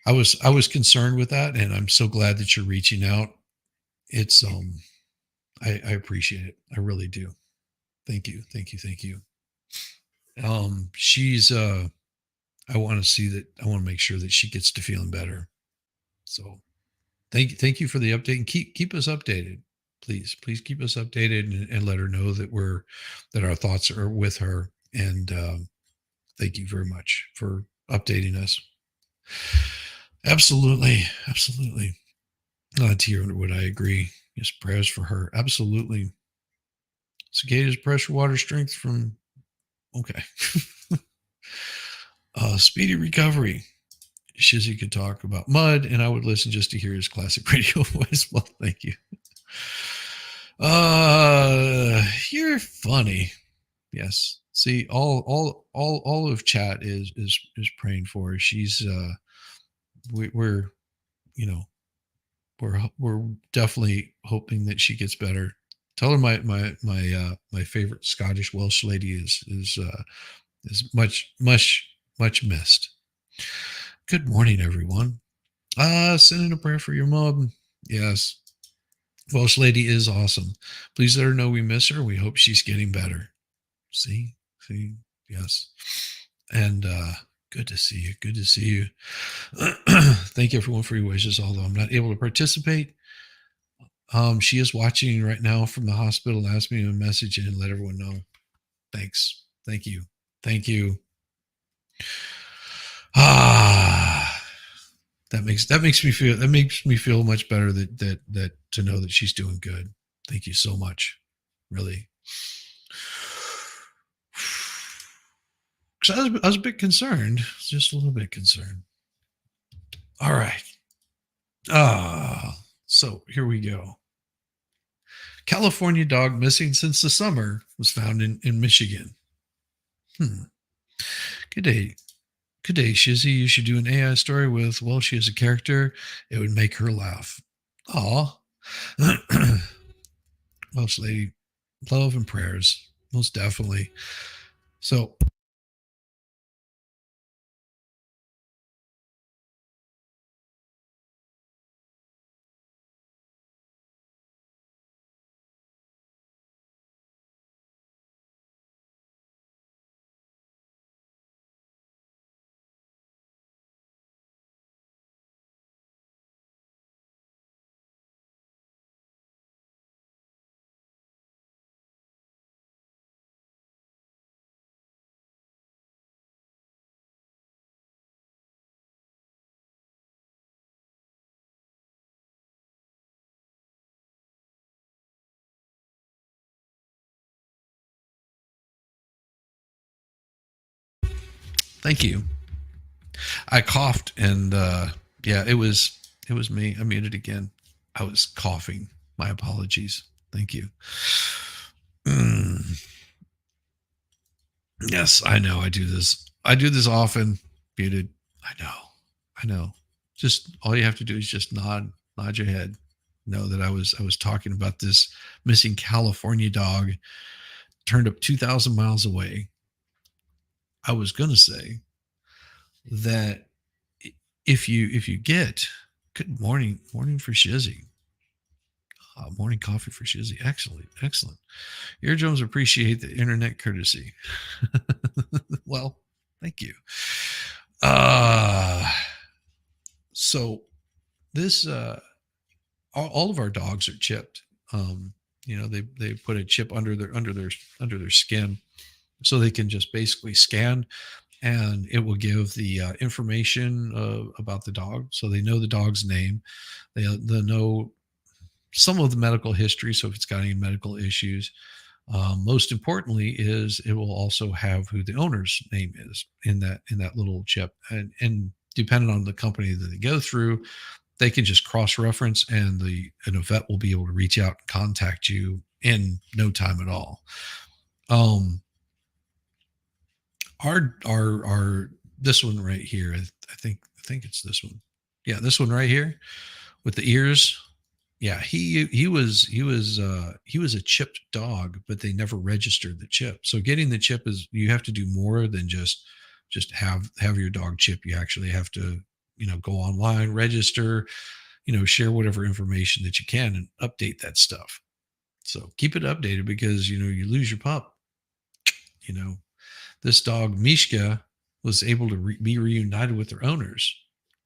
I was concerned with that, and I'm so glad that you're reaching out. It's I appreciate it. I really do. Thank you, thank you, thank you. She's I want to see that. I want to make sure that she gets to feeling better. So thank you for the update, and keep us updated. Please keep us updated, and let her know that our thoughts are with her. And thank you very much for updating us. Absolutely, absolutely. Tia Underwood, I agree. Yes, prayers for her. Absolutely. Cicadas, pressure, water, strength from. Okay. Speedy recovery. Shizzy could talk about mud, and I would listen just to hear his classic radio voice. Well, thank you. You're funny. Yes. See, all of chat is praying for her. She's we're you know we're definitely hoping that she gets better. Tell her my favorite Scottish Welsh lady is much missed. Good morning, everyone. Sending a prayer for your mom. Yes, Welsh lady is awesome. Please let her know we miss her. We hope she's getting better. See, yes. And good to see you. Good to see you. Thank you everyone for your wishes. Although I'm not able to participate, she is watching right now from the hospital. And asked me to message and let everyone know. Thanks. Thank you. Thank you. Ah, that makes me feel much better that to know that she's doing good. Thank you so much. Really. 'Cause I was a bit concerned, just a little bit concerned. All right. So here we go. California dog missing since the summer was found in Michigan. Hmm. Good day. Good day, Shizzy. You should do an AI story with, well, she is a character. It would make her laugh. Aw. Welsh lady, love and prayers. Most definitely. So Thank you. I coughed and yeah, it was me. I muted again. I was coughing. My apologies. Thank you. Mm, yes, I know. I do this. I do this often. Muted. I know. I know. Just all you have to do is just nod your head. Know that I was talking about this missing California dog turned up 2,000 miles away. I was gonna say that if you get good morning for Shizzy. Morning coffee for Shizzy. Excellent, excellent. Eardrums appreciate the internet courtesy. Well, thank you. Uh so this all of our dogs are chipped. They put a chip under their skin so they can just basically scan and it will give the information about the dog. So they know the dog's name. They know some of the medical history. So if it's got any medical issues, most importantly is it will also have who the owner's name is in that little chip, and depending on the company that they go through, they can just cross reference and a vet will be able to reach out and contact you in no time at all. Um, our this one right here, I think it's this one. Yeah, this one right here with the ears. Yeah, he was a chipped dog, but they never registered the chip. So getting the chip is you have to do more than just have your dog chip. You actually have to go online, register, share whatever information that you can, and update that stuff. So keep it updated because you lose your pup. You know this dog Mishka was able to be reunited with their owners,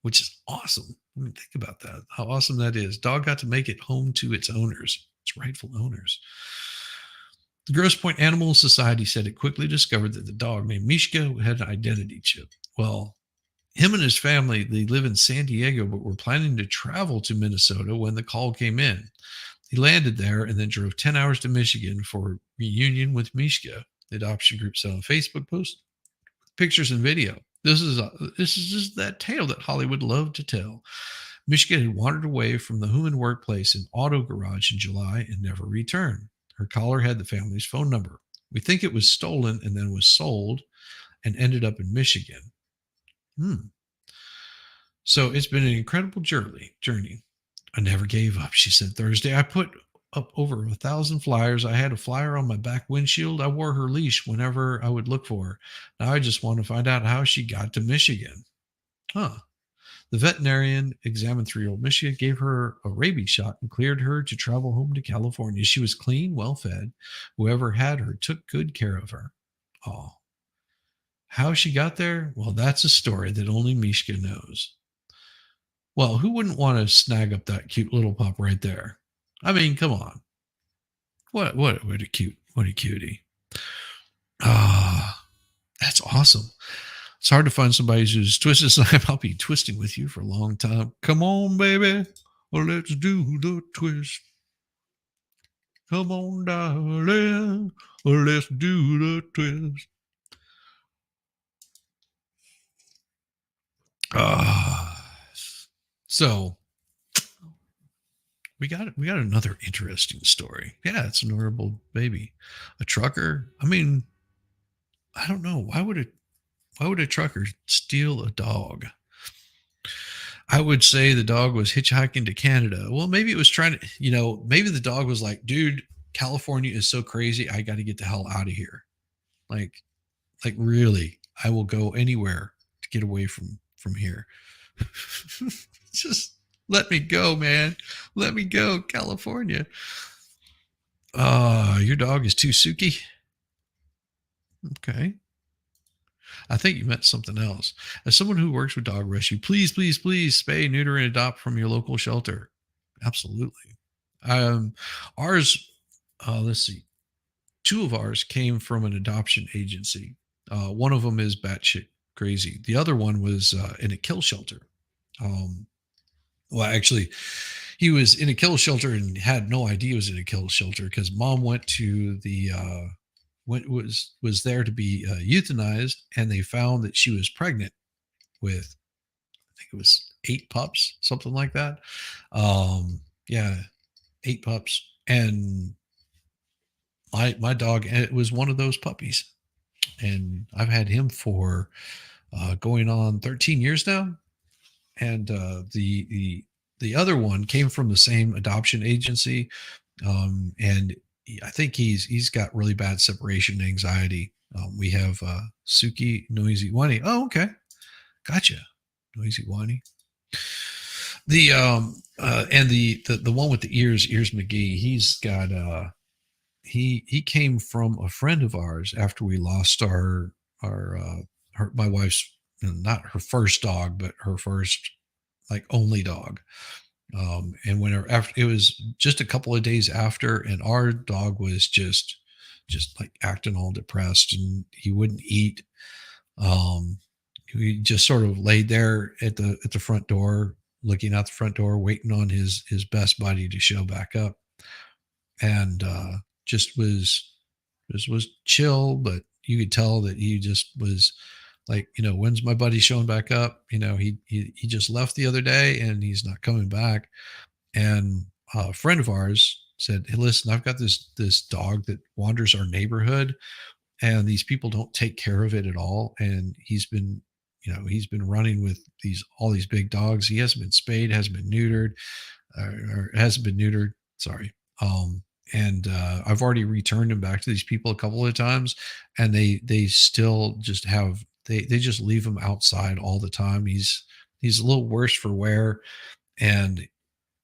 which is awesome. I mean, think about that. How awesome that is. Dog got to make it home to its owners, its rightful owners. The Grosse Point Animal Society said it quickly discovered that the dog named Mishka had an identity chip. Well, him and his family, they live in San Diego, but were planning to travel to Minnesota when the call came in. He landed there and then drove 10 hours to Michigan for a reunion with Mishka. The adoption group said on Facebook post pictures and video. This is just that tale that Hollywood loved to tell. Mishka had wandered away from the Human workplace in auto garage in July and never returned. Her collar had the family's phone number. We think it was stolen and then was sold and ended up in Michigan. So it's been an incredible journey. I never gave up, she said Thursday. I put up over 1,000 flyers. I had a flyer on my back windshield. I wore her leash whenever I would look for her. Now I just want to find out how she got to Michigan. Huh. The veterinarian examined 3-year-old Michigan, gave her a rabies shot, and cleared her to travel home to California. She was clean, well fed. Whoever had her took good care of her. Oh, how she got there? Well, that's a story that only Mishka knows. Well, who wouldn't want to snag up that cute little pup right there? I mean, come on. What a cutie. Ah, that's awesome. It's hard to find somebody who's twisted slime. I'll be twisting with you for a long time. Come on, baby. Well, let's do the twist. Come on, darling. Well, let's do the twist. Ah, so we got another interesting story. Yeah, it's an adorable baby. A trucker. I mean, I don't know. Why would a trucker steal a dog? I would say the dog was hitchhiking to Canada. Well, maybe it was trying to, maybe the dog was like, dude, California is so crazy. I got to get the hell out of here. Like, really, I will go anywhere to get away from here. Just let me go, man. Let me go, California. Your dog is too Suki. Okay. I think you meant something else. As someone who works with dog rescue, please, please, please spay, neuter, and adopt from your local shelter. Absolutely. Um, ours, let's see, two of ours came from an adoption agency. One of them is batshit crazy. The other one was in a kill shelter. Um, well, actually, he was in a kill shelter and had no idea he was in a kill shelter because mom went to the was there to be euthanized, and they found that she was pregnant with, I think it was 8 pups, something like that. Yeah, 8 pups, and my dog, and it was one of those puppies, and I've had him for going on 13 years now. And the other one came from the same adoption agency, and I think he's got really bad separation anxiety. We have Suki Noisy Wani. Oh, okay, gotcha. Noisy Wani. The and the one with the ears McGee. He's got he came from a friend of ours after we lost our my wife's, not her first dog, but her first like only dog. And whenever after, it was just a couple of days after, and our dog was just like acting all depressed, and he wouldn't eat. um he just sort of laid there at the front door, looking out the front door, waiting on his best buddy to show back up. And just was chill, but you could tell that he just was like, when's my buddy showing back up? He just left the other day, and he's not coming back. And a friend of ours said, "Hey, listen, I've got this dog that wanders our neighborhood, and these people don't take care of it at all. And he's been running with these all these big dogs. He hasn't been spayed, hasn't been neutered, or hasn't been neutered. Sorry. And I've already returned him back to these people a couple of times, and they still just have they just leave him outside all the time. He's a little worse for wear, and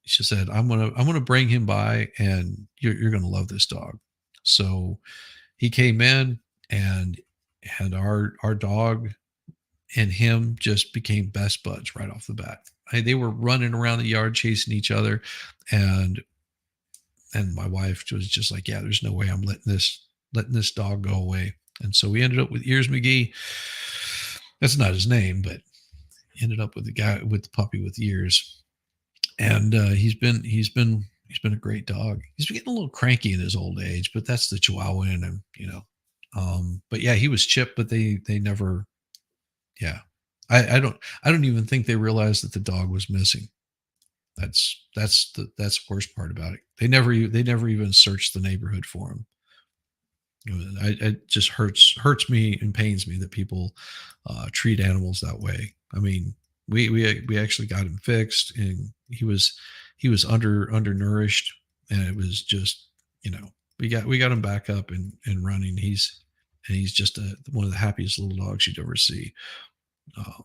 she said, I'm gonna bring him by, and you're gonna love this dog." So he came in, and our dog and him just became best buds right off the bat. They were running around the yard chasing each other, and my wife was just like, "Yeah, there's no way I'm letting this dog go away." And so we ended up with Ears McGee. That's not his name, but ended up with the guy with the puppy with ears. And he's been a great dog. He's getting a little cranky in his old age,. But that's the Chihuahua in him. But yeah, he was chipped, but they never. Yeah, I don't even think they realized that the dog was missing. That's the worst part about it. They never even searched the neighborhood for him. It just hurts me and pains me that people treat animals that way. I mean, we actually got him fixed, and he was undernourished, and it was just, we got him back up and running. He's just one of the happiest little dogs you'd ever see. Um,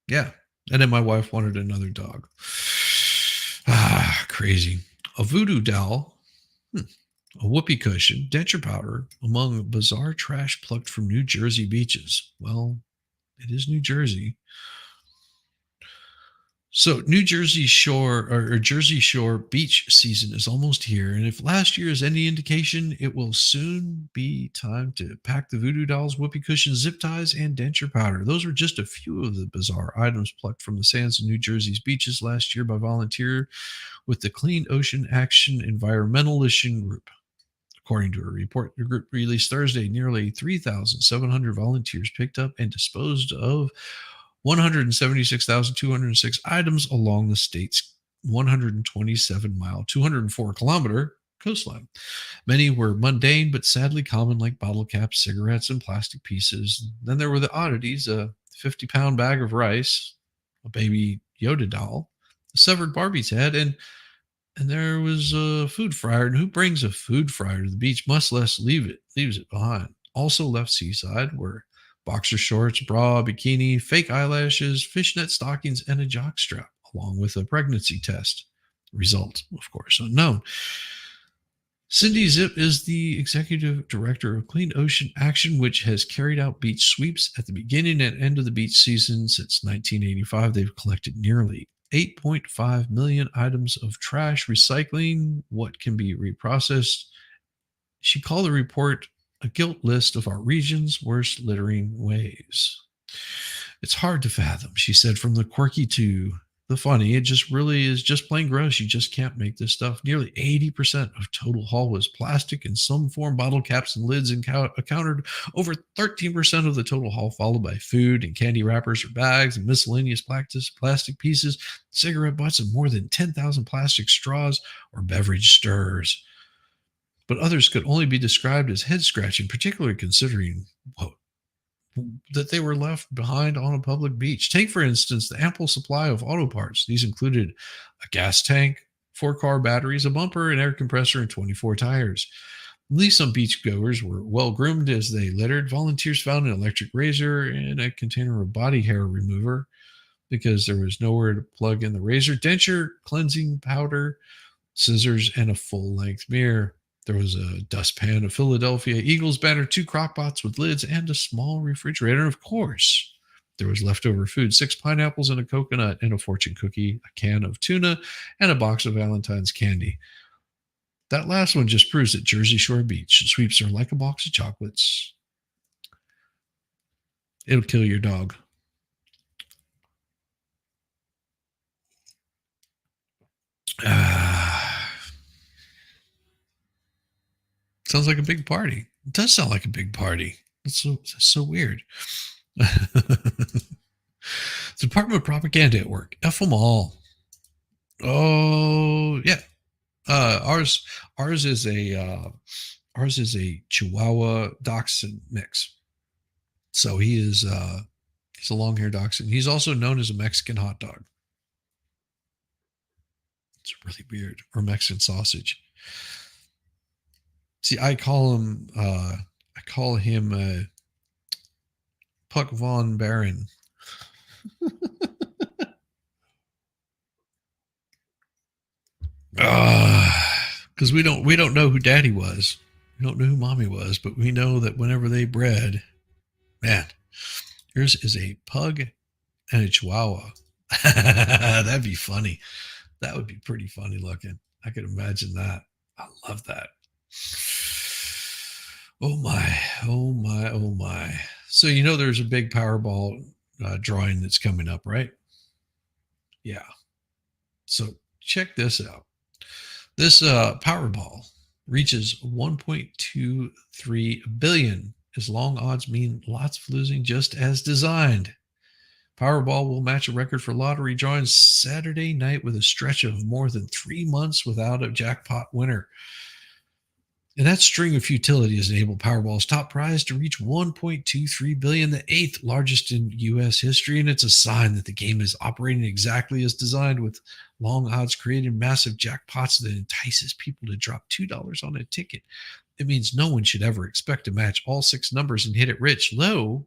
yeah, and then my wife wanted another dog. Crazy. A voodoo doll. Hmm. A whoopee cushion, denture powder, among bizarre trash plucked from New Jersey beaches. Well, it is New Jersey. So, New Jersey Shore, or Jersey Shore beach season is almost here. And if last year is any indication, it will soon be time to pack the voodoo dolls, whoopee cushions, zip ties, and denture powder. Those are just a few of the bizarre items plucked from the sands of New Jersey's beaches last year by volunteer with the Clean Ocean Action Environmentalist Group. According to a report the group released Thursday, nearly 3,700 volunteers picked up and disposed of 176,206 items along the state's 127-mile, 204-kilometer coastline. Many were mundane but sadly common, like bottle caps, cigarettes, and plastic pieces. Then there were the oddities: a 50-pound bag of rice, a baby Yoda doll, a severed Barbie's head, and there was a food fryer. And who brings a food fryer to the beach, much less leaves it behind? Also left seaside were boxer shorts, bra, bikini, fake eyelashes, fishnet stockings, and a jockstrap, along with a pregnancy test. Result, of course, unknown. Cindy Zip is the executive director of Clean Ocean Action, which has carried out beach sweeps at the beginning and end of the beach season since 1985. They've collected nearly 8.5 million items of trash, recycling what can be reprocessed. She called the report a guilt list of our region's worst littering ways. It's hard to fathom, she said, from the quirky to the funny. It just really is just plain gross. You just can't make this stuff. Nearly 80% of total haul was plastic in some form. Bottle caps and lids accounted over 13% of the total haul, followed by food and candy wrappers or bags and miscellaneous plastic pieces, cigarette butts, and more than 10,000 plastic straws or beverage stirrers. But others could only be described as head scratching, particularly considering what that they were left behind on a public beach. Take, for instance, the ample supply of auto parts. These included a gas tank, 4 car batteries, a bumper, an air compressor, and 24 tires. At least some beachgoers were well groomed as they littered. Volunteers found an electric razor and a container of body hair remover because there was nowhere to plug in the razor, denture, cleansing powder, scissors, and a full length mirror. There was a dustpan, a Philadelphia Eagles banner, 2 crock pots with lids, and a small refrigerator. And of course, there was leftover food, 6 pineapples and a coconut, and a fortune cookie, a can of tuna, and a box of Valentine's candy. That last one just proves that Jersey Shore Beach sweeps are like a box of chocolates. It'll kill your dog. Sounds like a big party. It does sound like a big party. That's so weird. The Department of Propaganda at work. F them all. Oh yeah. Ours is a Chihuahua Dachshund mix. So he's a long haired dachshund. He's also known as a Mexican hot dog. It's really weird. Or Mexican sausage. See, I call him Puck von Baron. Because we don't know who Daddy was. We don't know who Mommy was, but we know that whenever they bred, man, yours is a pug and a Chihuahua. That'd be funny. That would be pretty funny looking. I could imagine that. I love that. Oh my, oh my, oh my. So there's a big Powerball drawing that's coming up, right? Yeah. So check this out. This Powerball reaches 1.23 billion, as long odds mean lots of losing, just as designed. Powerball will match a record for lottery drawings Saturday night with a stretch of more than 3 months without a jackpot winner. And that string of futility has enabled Powerball's top prize to reach 1.23 billion, the eighth largest in U.S. history. And it's a sign that the game is operating exactly as designed, with long odds creating massive jackpots that entices people to drop $2 on a ticket. It means no one should ever expect to match all 6 numbers and hit it rich, though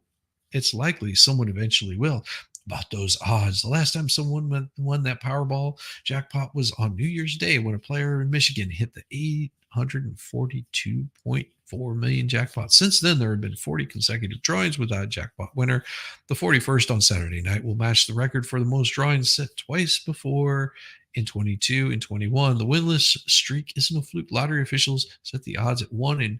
it's likely someone eventually will. About those odds, the last time someone won that Powerball jackpot was on New Year's Day, when a player in Michigan hit the 842.4 million jackpot. Since then, there have been 40 consecutive drawings without a jackpot winner. The 41st on Saturday night will match the record for the most drawings set twice before, in 22 and 21. The winless streak isn't a fluke. Lottery officials set the odds at 1 in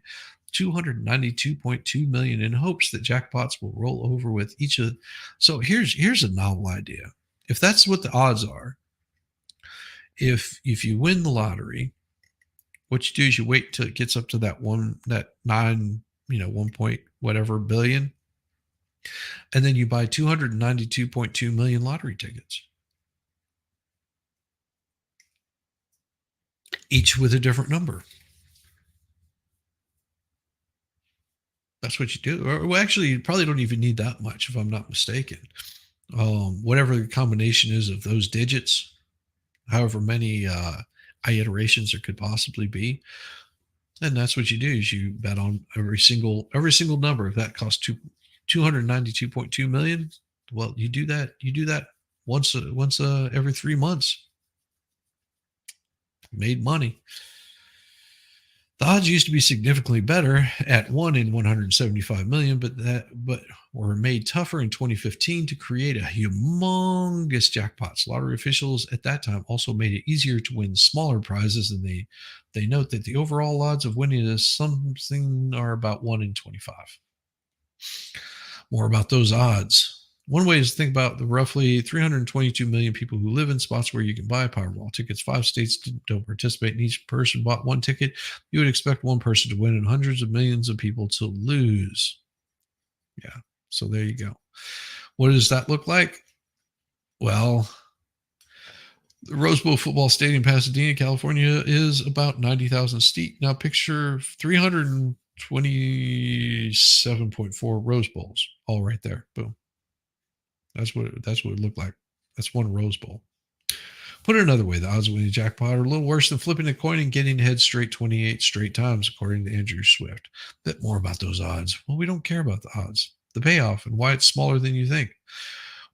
292.2 million in hopes that jackpots will roll over with each of. So here's a novel idea. If that's what the odds are, if you win the lottery, what you do is you wait till it gets up to that 1 point whatever billion, and then you buy 292.2 million lottery tickets, each with a different number. That's what you do. Or, well, actually, you probably don't even need that much, if I'm not mistaken. Whatever the combination is of those digits, however many iterations there could possibly be, and that's what you do, is you bet on every single number. If that costs 292.2 million, well, you do that once every 3 months. Made money. The odds used to be significantly better at 1 in 175 million, but were made tougher in 2015 to create a humongous jackpots. Lottery officials at that time also made it easier to win smaller prizes, and they note that the overall odds of winning is something are about 1 in 25. More about those odds. One way is to think about the roughly 322 million people who live in spots where you can buy Powerball tickets. 5 states don't participate, and each person bought one ticket. You would expect one person to win and hundreds of millions of people to lose. Yeah. So there you go. What does that look like? Well, the Rose Bowl football stadium, Pasadena, California, is about 90,000 seat. Now picture 327.4 Rose Bowls, all right there. Boom. That's what it looked like. That's one Rose Bowl. Put it another way, the odds of winning a jackpot are a little worse than flipping a coin and getting ahead straight 28 straight times, according to Andrew Swift. A bit more about those odds. Well, we don't care about the odds, the payoff, and why it's smaller than you think.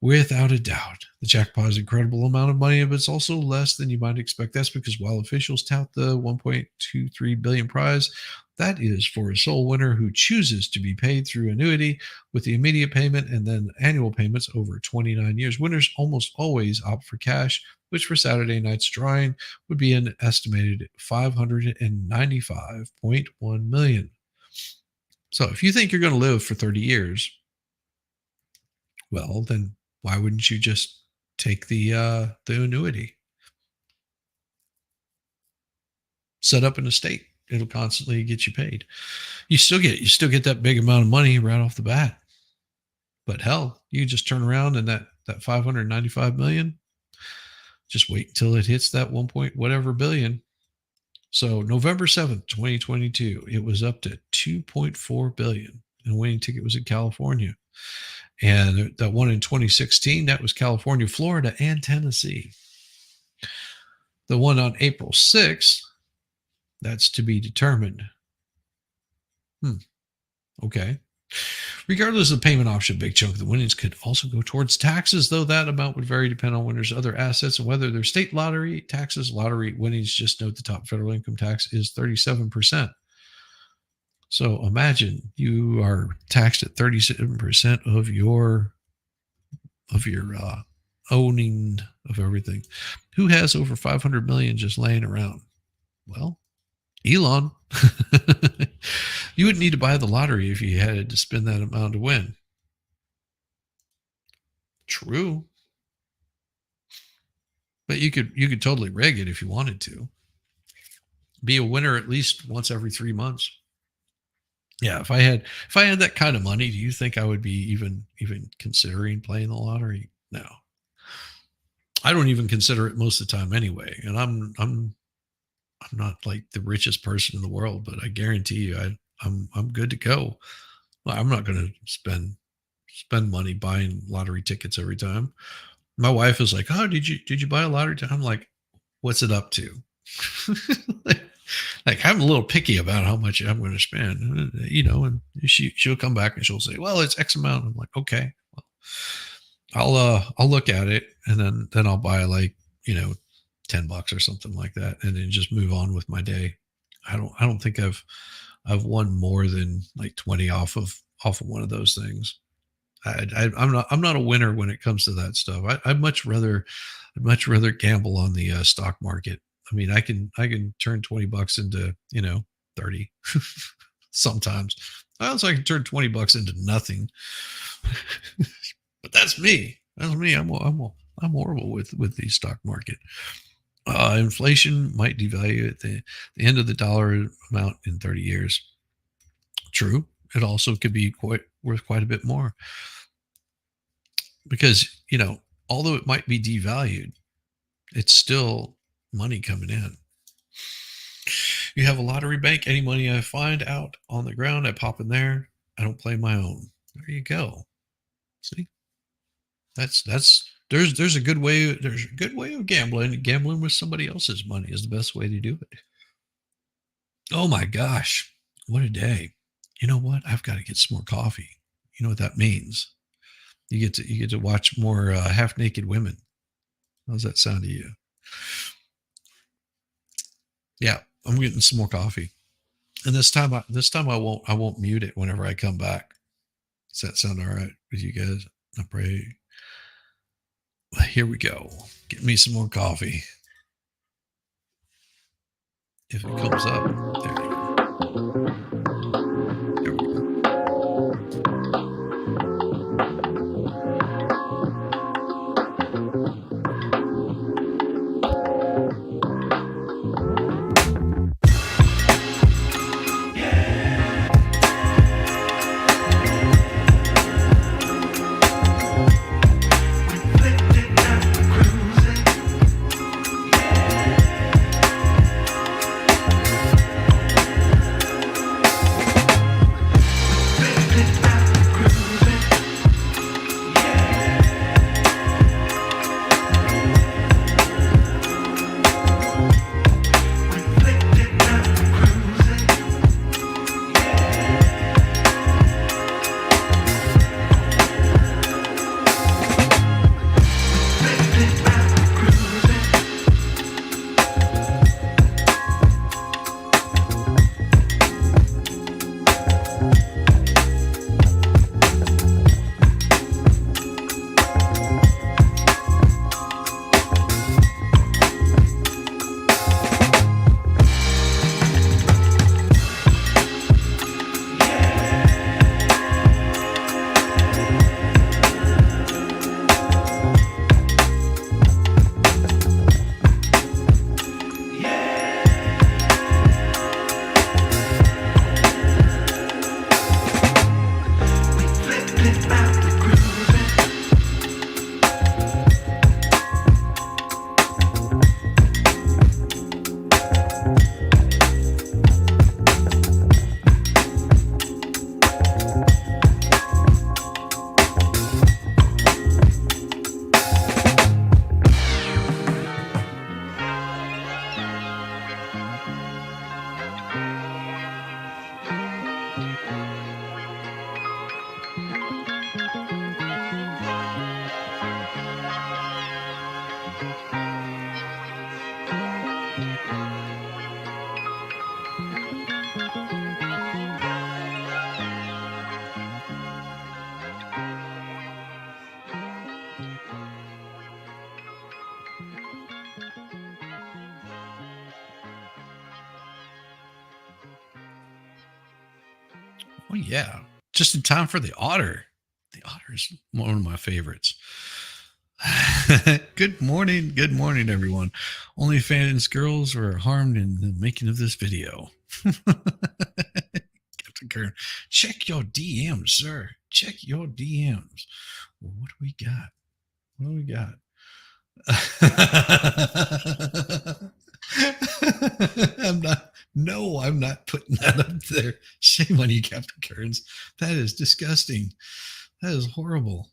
Without a doubt, the jackpot is an incredible amount of money, but it's also less than you might expect. That's because while officials tout the 1.23 billion prize, that is for a sole winner who chooses to be paid through annuity with the immediate payment and then annual payments over 29 years. Winners almost always opt for cash, which for Saturday night's drawing would be an estimated 595.1 million. So if you think you're going to live for 30 years, well, then why wouldn't you just take the annuity? Set up an estate. It'll constantly get you paid. You still get that big amount of money right off the bat. But hell, you just turn around and that 595 million, just wait until it hits that 1 point whatever billion. So November 7th, 2022, it was up to 2.4 billion. And the winning ticket was in California. And that one in 2016, that was California, Florida, and Tennessee. The one on April 6th, that's to be determined. Okay. Regardless of the payment option, a big chunk of the winnings could also go towards taxes, though that amount would vary depending on winners' other assets and whether they're state lottery taxes. Lottery winnings, just note the top federal income tax is 37%. So imagine you are taxed at 37% of your owning of everything. Who has over 500 million just laying around? Well, Elon. You wouldn't need to buy the lottery if you had to spend that amount to win. True. But you could totally rig it if you wanted to. Be a winner at least once every 3 months. Yeah, if I had that kind of money, do you think I would be even considering playing the lottery? No. I don't even consider it most of the time anyway. And I'm not like the richest person in the world, but I guarantee you I'm good to go. Well, I'm not going to spend money buying lottery tickets every time. My wife is like, "Oh, did you buy a lottery ticket?" I'm like, "What's it up to?" Like I'm a little picky about how much I'm going to spend, and she'll come back and she'll say, "Well, it's X amount." I'm like, "Okay, well, I'll look at it and then I'll buy like, $10 or something like that, and then just move on with my day." I don't think I've won more than like 20 off of one of those things. I'm not a winner when it comes to that stuff. I'd much rather gamble on the stock market. I mean, I can turn $20 into 30 sometimes. I also can turn $20 into nothing. But that's me. That's me. I'm horrible with the stock market. Inflation might devalue at the end of the dollar amount in 30 years. True. It also could be worth quite a bit more because, although it might be devalued, it's still money coming in. You have a lottery bank. Any money I find out on the ground, I pop in there. I don't play my own. There you go. See, there's a good way. There's a good way of gambling. Gambling with somebody else's money is the best way to do it. Oh my gosh, what a day! You know what? I've got to get some more coffee. You know what that means? You get to watch more half naked women. How's that sound to you? Yeah, I'm getting some more coffee, and this time I won't mute it whenever I come back. Does that sound all right with you guys? I pray. Here we go. Get me some more coffee. If it comes up, there you go. There we go. Oh yeah, just in time for the otter. The otter is one of my favorites. Good morning, everyone. Only fans girls were harmed in the making of this video. Captain Kern, check your DMs, sir. Check your DMs. Well, what do we got? What do we got? I'm not. No, I'm not putting that up there. Shame on you, Captain Kearns. That is disgusting. That is horrible.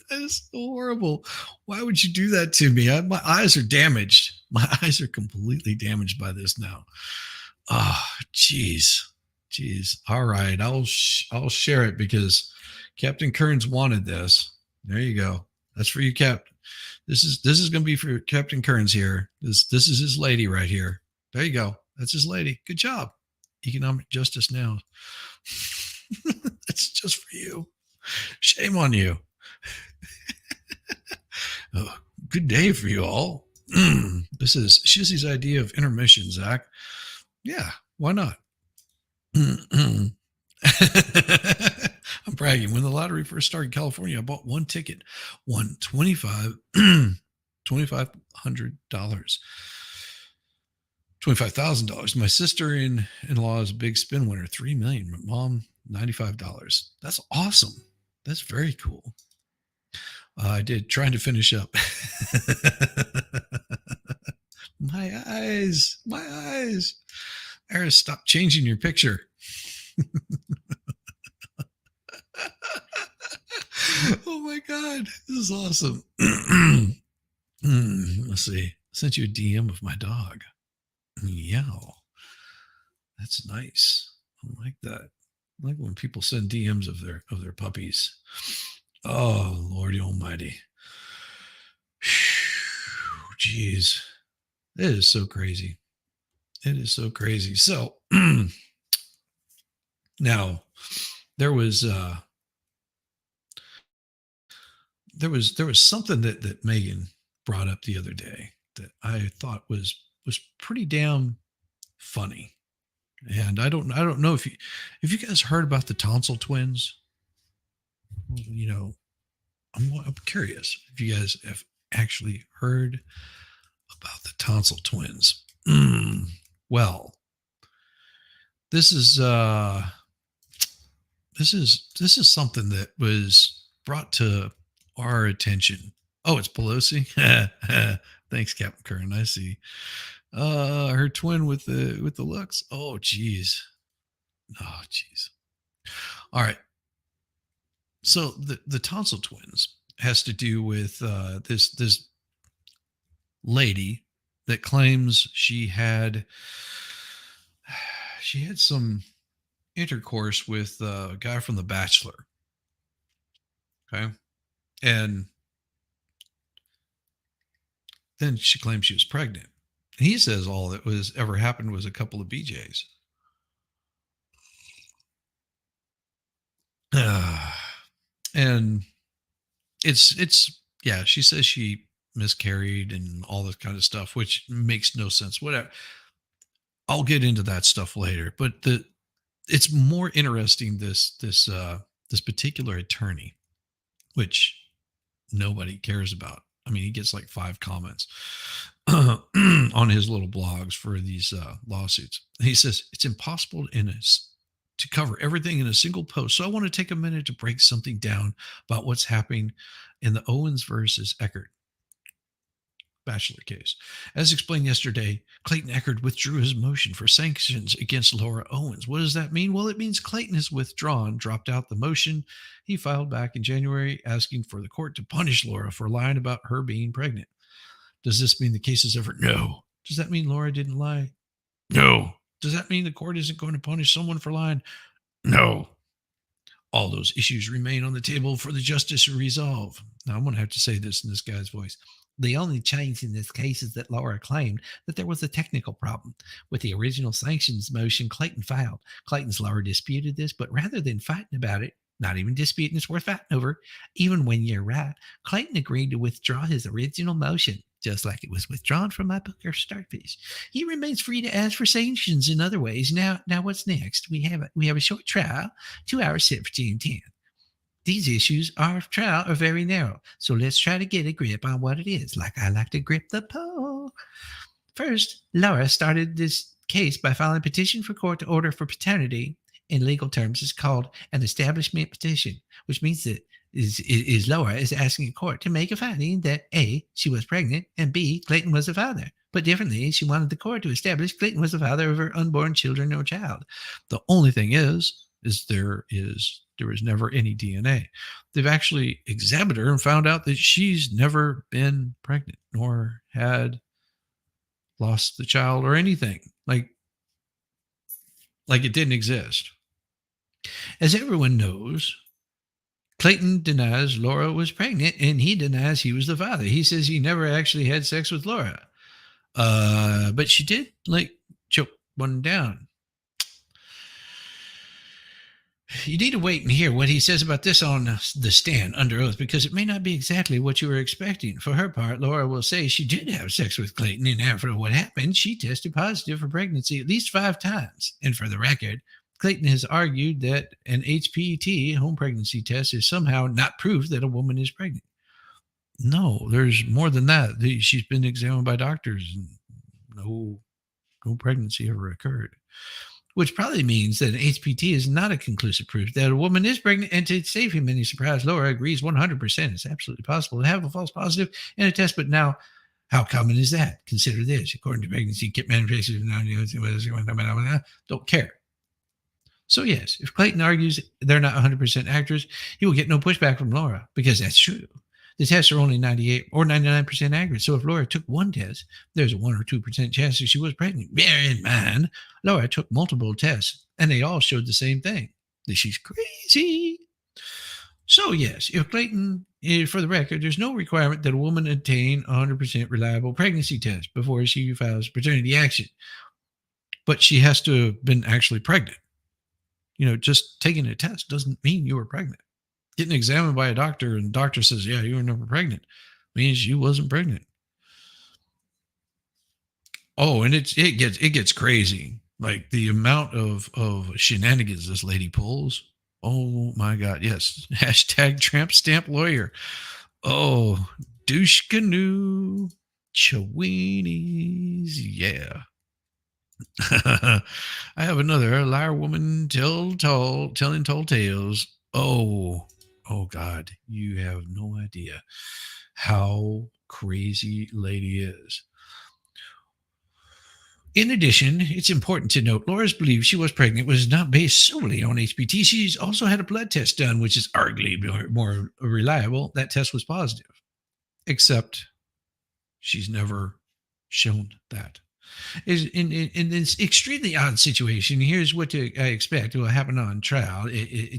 That is so horrible. Why would you do that to me? My eyes are damaged. My eyes are completely damaged by this now. Oh, jeez, jeez. All right, I'll share it because Captain Kearns wanted this. There you go. That's for you, Captain. This is going to be for Captain Kearns here. This is his lady right here. There you go. That's his lady. Good job. Economic justice now. That's just for you. Shame on you. Oh, good day for you all. This is Shizzy's idea of intermission, Zach. Yeah, why not? I'm bragging. When the lottery first started in California, I bought one ticket, won $2,500. $25,000. My sister-in-law is a big spin winner, $3 million. My mom, $95. That's awesome. That's very cool. I did trying to finish up. My eyes. Eris, stop changing your picture. Oh my God, this is awesome. Let's see. I sent you a DM of my dog. Meow. That's nice. I like that. I like when people send DMs of their puppies. Oh, Lordy Almighty. Jeez. It is so crazy. It is so crazy. So now there was something that Megan brought up the other day that I thought was pretty damn funny. And I don't know if you guys heard about the tonsil twins. You know, I'm curious if you guys have actually heard about the tonsil twins. Well, this is something that was brought to our attention. Oh, it's Pelosi. Thanks, Captain Kern. I see. Her twin with the looks. Oh, geez. Oh, geez. All right. So the tonsil twins has to do with this lady that claims she had some intercourse with a guy from The Bachelor. Okay. And then she claims she was pregnant. He says all that was ever happened was a couple of BJs. And it's yeah, she says she miscarried and all this kind of stuff, which makes no sense. Whatever. I'll get into that stuff later, but it's more interesting this particular attorney, which nobody cares about. I mean, he gets like 5 comments on his little blogs for these lawsuits. He says it's impossible to cover everything in a single post. So I want to take a minute to break something down about what's happening in the Owens versus Eckert bachelor case. As explained yesterday, Clayton Eckert withdrew his motion for sanctions against Laura Owens. What does that mean? Well, it means Clayton has withdrawn, dropped out the motion he filed back in January, asking for the court to punish Laura for lying about her being pregnant. Does this mean the case is over? No. Does that mean Laura didn't lie? No. Does that mean the court isn't going to punish someone for lying? No. All those issues remain on the table for the justice to resolve. Now, I'm going to have to say this in this guy's voice. The only change in this case is that Laura claimed that there was a technical problem with the original sanctions motion Clayton filed. Clayton's lawyer disputed this, but rather than fighting about it, not even disputing it's worth fighting over, even when you're right, Clayton agreed to withdraw his original motion, just like it was withdrawn from my book of Starfish. He remains free to ask for sanctions in other ways. Now, what's next? We have a short trial, 2 hours set for June 10th. These issues of trial are very narrow, so let's try to get a grip on what it is, like I like to grip the pole. First, Laura started this case by filing a petition for court to order for paternity. In legal terms, it's called an establishment petition, which means that Laura is asking a court to make a finding that A, she was pregnant, and B, Clayton was the father. But differently, she wanted the court to establish Clayton was the father of her unborn children or child. The only thing is there was never any DNA. They've actually examined her and found out that she's never been pregnant nor had lost the child or anything. Like it didn't exist. As everyone knows, Clayton denies Laura was pregnant and he denies he was the father. He says he never actually had sex with Laura. But she did choke one down. You need to wait and hear what he says about this on the stand under oath, because it may not be exactly what you were expecting. For her part, Laura will say she did have sex with Clayton, and after what happened, she tested positive for pregnancy at least 5 times. And for the record, Clayton has argued that an HPT, home pregnancy test, is somehow not proof that a woman is pregnant. No, there's more than that. She's been examined by doctors, and no pregnancy ever occurred. Which probably means that an HPT is not a conclusive proof that a woman is pregnant. And to save him any surprise, Laura agrees 100%. It's absolutely possible to have a false positive in a test. But now, how common is that? Consider this. According to pregnancy kit manufacturers, don't care. So yes, if Clayton argues they're not 100% accurate, he will get no pushback from Laura, because that's true. The tests are only 98 or 99% accurate. So if Laura took one test, there's a 1 or 2% chance that she was pregnant. Bear in mind, Laura took multiple tests, and they all showed the same thing, that she's crazy. So yes, if Clayton, for the record, there's no requirement that a woman obtain a 100% reliable pregnancy test before she files paternity action. But she has to have been actually pregnant. Just taking a test doesn't mean you were pregnant. Getting examined by a doctor and the doctor says, yeah, you were never pregnant, means you wasn't pregnant. Oh, and it gets crazy. Like the amount of shenanigans this lady pulls. Oh my God. Yes. Hashtag tramp stamp lawyer. Oh, douche canoe. Cheweenies. Yeah. I have another liar woman telling tall tales. Oh God, you have no idea how crazy lady is. In addition, it's important to note Laura's belief she was pregnant was not based solely on HPT. She's also had a blood test done, which is arguably more reliable. That test was positive, except she's never shown that. Is in this extremely odd situation, here's what I expect will happen on trial.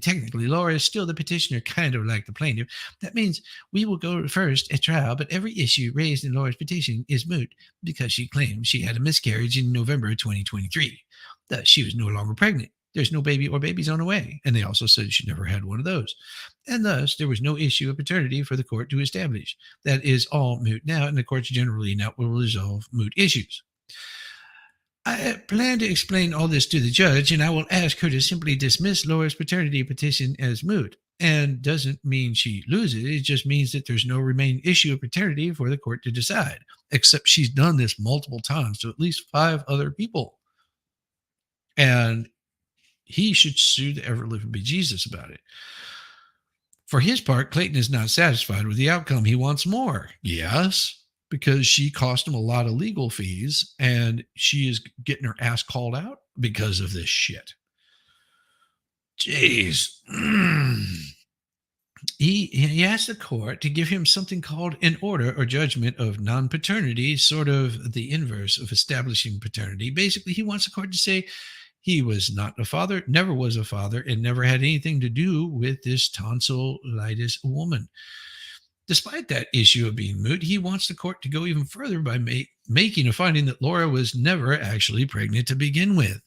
Technically, Laura is still the petitioner, kind of like the plaintiff. That means we will go first at trial, but every issue raised in Laura's petition is moot because she claims she had a miscarriage in November 2023. Thus, she was no longer pregnant. There's no baby or babies on the way. And they also said she never had one of those. And thus, there was no issue of paternity for the court to establish. That is all moot now, and the courts generally now will resolve moot issues. I plan to explain all this to the judge, and I will ask her to simply dismiss Laura's paternity petition as moot. And doesn't mean she loses. It just means that there's no remaining issue of paternity for the court to decide, except she's done this multiple times to at least 5 other people. And He should sue the ever living bejesus about it. For his part, Clayton is not satisfied with the outcome. He wants more. Yes, because she cost him a lot of legal fees and she is getting her ass called out because of this shit. Jeez. He asked the court to give him something called an order or judgment of non-paternity, sort of the inverse of establishing paternity. Basically, he wants the court to say he was not a father, never was a father, and never had anything to do with this tonsillitis woman. Despite that issue of being moot, he wants the court to go even further by making a finding that Laura was never actually pregnant to begin with.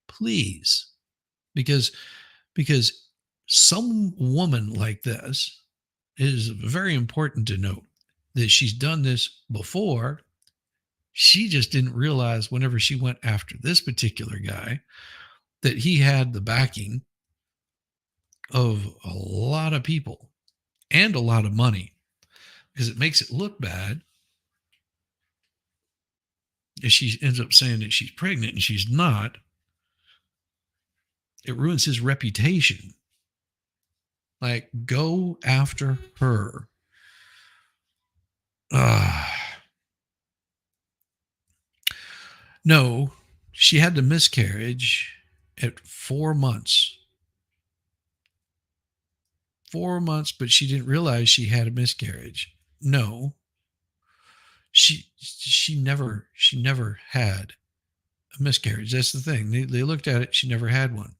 Please. Because because some woman like this is very important to note that she's done this before. She just didn't realize whenever she went after this particular guy that he had the backing of a lot of people and a lot of money, because it makes it look bad if she ends up saying that she's pregnant and she's not. It ruins his reputation. Like, go after her. No, she had the miscarriage at 4 months. 4 months, but she didn't realize she had a miscarriage. No, she never had a miscarriage. That's the thing. They looked at it. She never had one.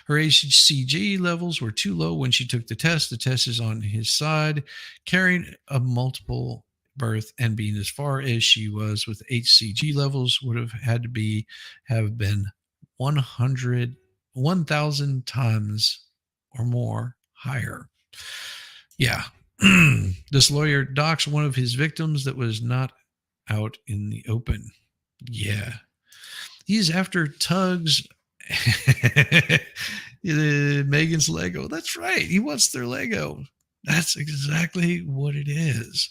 Her HCG levels were too low when she took the test. The test is on his side. Carrying a multiple birth and being as far as she was with HCG levels would have had to have been 1,000 times or more higher. Yeah. This lawyer docks one of his victims that was not out in the open. Yeah. He's after Tug's Megan's Lego. That's right. He wants their Lego. That's exactly what it is.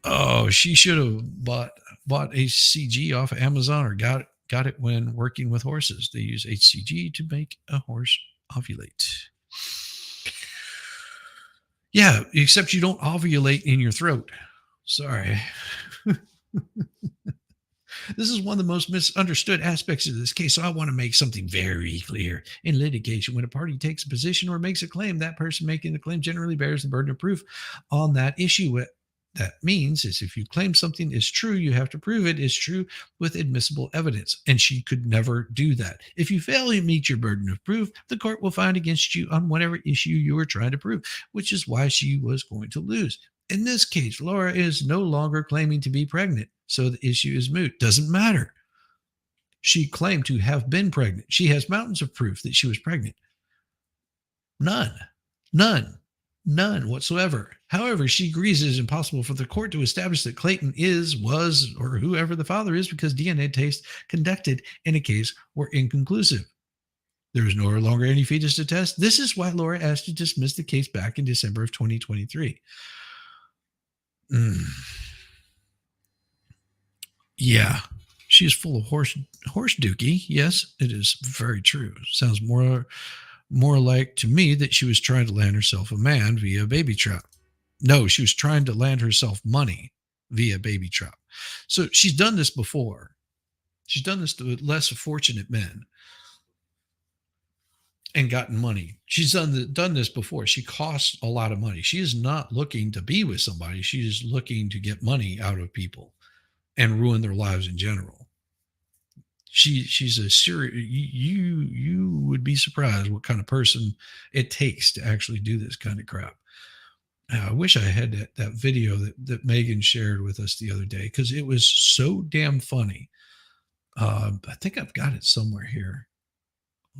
Oh, she should have bought HCG off of Amazon or got it when working with horses. They use HCG to make a horse ovulate. Yeah, except you don't ovulate in your throat. Sorry. This is one of the most misunderstood aspects of this case, so I want to make something very clear. In litigation, when a party takes a position or makes a claim, that person making the claim generally bears the burden of proof on that issue. What that means is if you claim something is true, you have to prove it is true with admissible evidence, and she could never do that. If you fail to meet your burden of proof, the court will find against you on whatever issue you were trying to prove, which is why she was going to lose. In this case, Laura is no longer claiming to be pregnant, so the issue is moot. Doesn't matter. She claimed to have been pregnant. She has mountains of proof that she was pregnant. None whatsoever. However, she agrees it is impossible for the court to establish that Clayton was, or whoever the father is, because DNA tests conducted in a case were inconclusive. There is no longer any fetus to test. This is why Laura asked to dismiss the case back in December of 2023. Yeah, she's full of horse dookie. Yes, it is very true. Sounds more like to me that she was trying to land herself a man via baby trap. No, she was trying to land herself money via baby trap. So she's done this before. She's done this to less fortunate men and gotten money. She's done this before. She costs a lot of money. She is not looking to be with somebody. She is looking to get money out of people and ruin their lives in general. She's a serious. You would be surprised what kind of person it takes to actually do this kind of crap. I wish I had that video that Megan shared with us the other day, because it was so damn funny. I think I've got it somewhere here.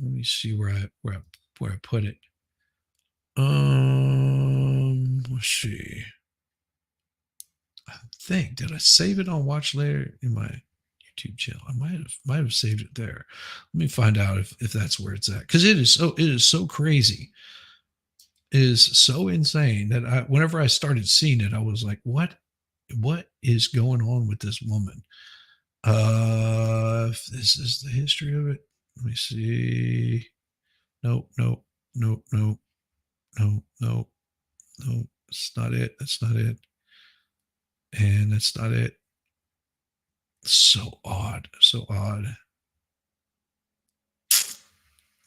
Let me see where I put it. Let's see. I think, did I save it on watch later in my YouTube channel? I might have saved it there. Let me find out if that's where it's at, because it is so crazy. It is so insane that whenever I started seeing it, I was like, what is going on with this woman? If this is the history of it, let me see. Nope, nope, nope, nope, nope, nope, nope. That's not it. That's not it. And that's not it. So odd. So odd.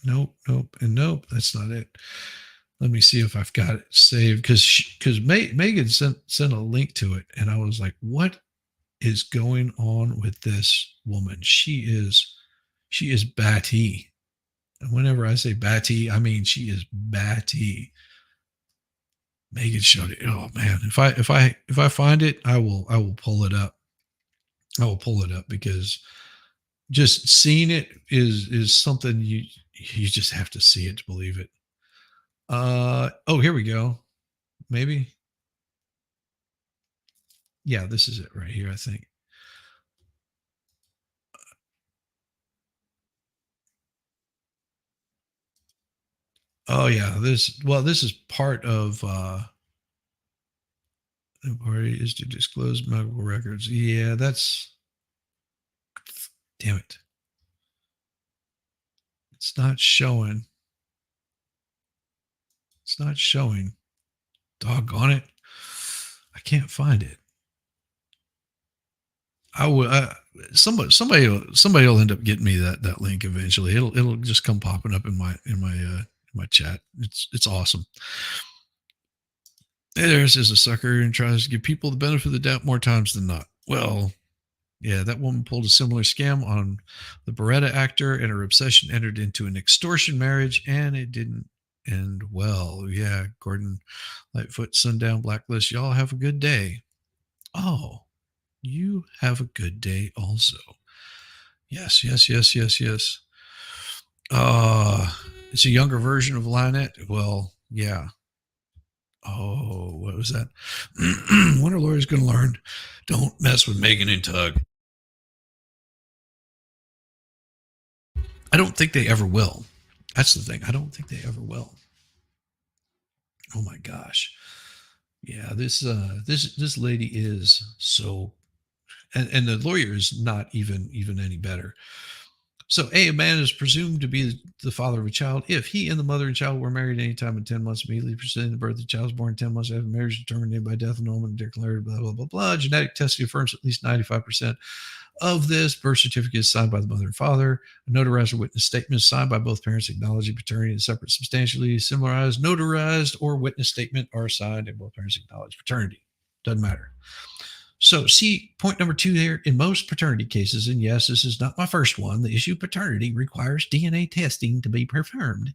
Nope, nope, and nope. That's not it. Let me see if I've got it saved because Megan sent a link to it, and I was like, "What is going on with this woman? She is batty. And whenever I say batty, I mean she is batty." Megan showed it. Oh man, if I find it, I will pull it up. I will pull it up because just seeing it is something you just have to see it to believe it. Oh, here we go. Maybe. Yeah, this is it right here, I think. Oh yeah, this is part of the party is to disclose medical records. Yeah, that's damn it. It's not showing. It's not showing. Doggone it. I can't find it. I will. Somebody will end up getting me that link eventually. It'll just come popping up in my chat. It's awesome. There's is a sucker and tries to give people the benefit of the doubt more times than not. Well, yeah, that woman pulled a similar scam on the Beretta actor, and her obsession entered into an extortion marriage, and it didn't end well. Yeah, Gordon Lightfoot, Sundown Blacklist. Y'all have a good day. Oh, you have a good day also. Yes, yes, yes, yes, yes. It's a younger version of Lynette. Well, yeah. Oh, what was that? When are lawyers going to learn? Don't mess with Megan and Tug. I don't think they ever will. That's the thing. I don't think they ever will. Oh my gosh. Yeah, this lady is so, and the lawyer is not even any better. So, a man is presumed to be the father of a child if he and the mother and child were married any time in 10 months immediately preceding the birth of the child. Was born 10 months after marriage, terminated by death, annulment, and declared, blah, blah, blah, blah. Genetic testing affirms at least 95% of this. Birth certificate is signed by the mother and father. A notarized or witness statement is signed by both parents acknowledging paternity and separate, substantially similarized, notarized, or witness statement are signed and both parents acknowledge paternity. Doesn't matter. So, see, point number two here, in most paternity cases, and yes, this is not my first one, the issue of paternity requires DNA testing to be performed.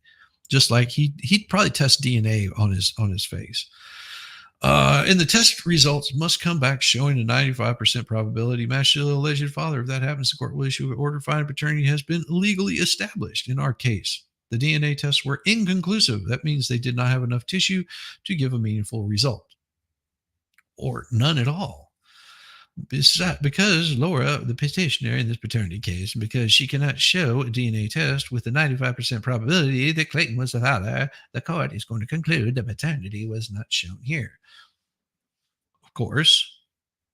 Just like he'd probably test DNA on his face. And the test results must come back showing a 95% probability match to the alleged father. If that happens, the court will issue an order finding paternity has been legally established. In our case, the DNA tests were inconclusive. That means they did not have enough tissue to give a meaningful result, or none at all. Because Laura, the petitioner in this paternity case, because she cannot show a DNA test with a 95% probability that Clayton was the father, the court is going to conclude that paternity was not shown here. Of course.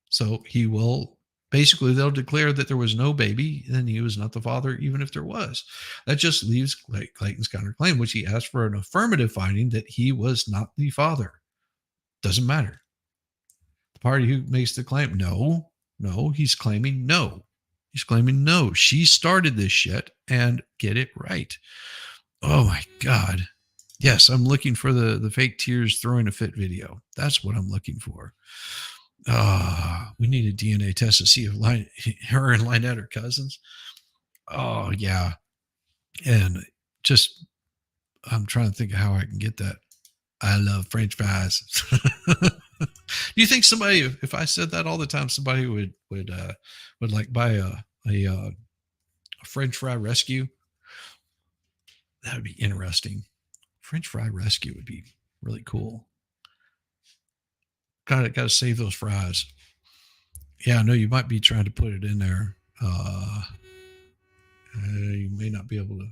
So he will basically, they'll declare that there was no baby and he was not the father, even if there was. That just leaves Clayton's counterclaim, which he asked for an affirmative finding that he was not the father. Doesn't matter. The party who makes the claim, no, he's claiming no. He's claiming no. She started this shit and get it right. Oh my God. Yes, I'm looking for the fake tears throwing a fit video. That's what I'm looking for. We need a DNA test to see if her and Lynette are cousins. Oh yeah. And just I'm trying to think of how I can get that. I love French fries. Do you think somebody, if I said that all the time, somebody would like buy a French fry rescue? That would be interesting. French fry rescue would be really cool. Got to save those fries. Yeah, I know you might be trying to put it in there. You may not be able to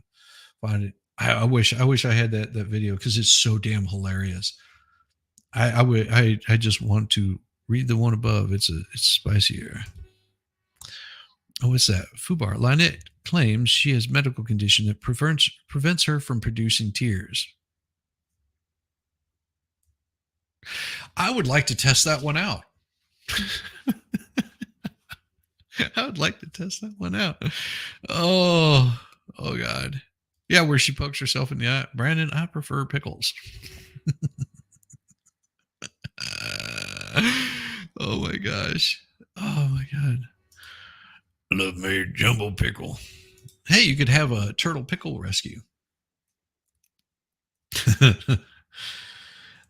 find it. I wish I had that video because it's so damn hilarious. I just want to read the one above. It's spicier. Oh, what's that? Fubar. Lynette claims she has medical condition that prevents her from producing tears. I would like to test that one out. I would like to test that one out. Oh, oh God. Yeah, where she pokes herself in the eye. Brandon, I prefer pickles. Oh my gosh. Oh my God. Love me jumbo pickle. Hey, you could have a turtle pickle rescue.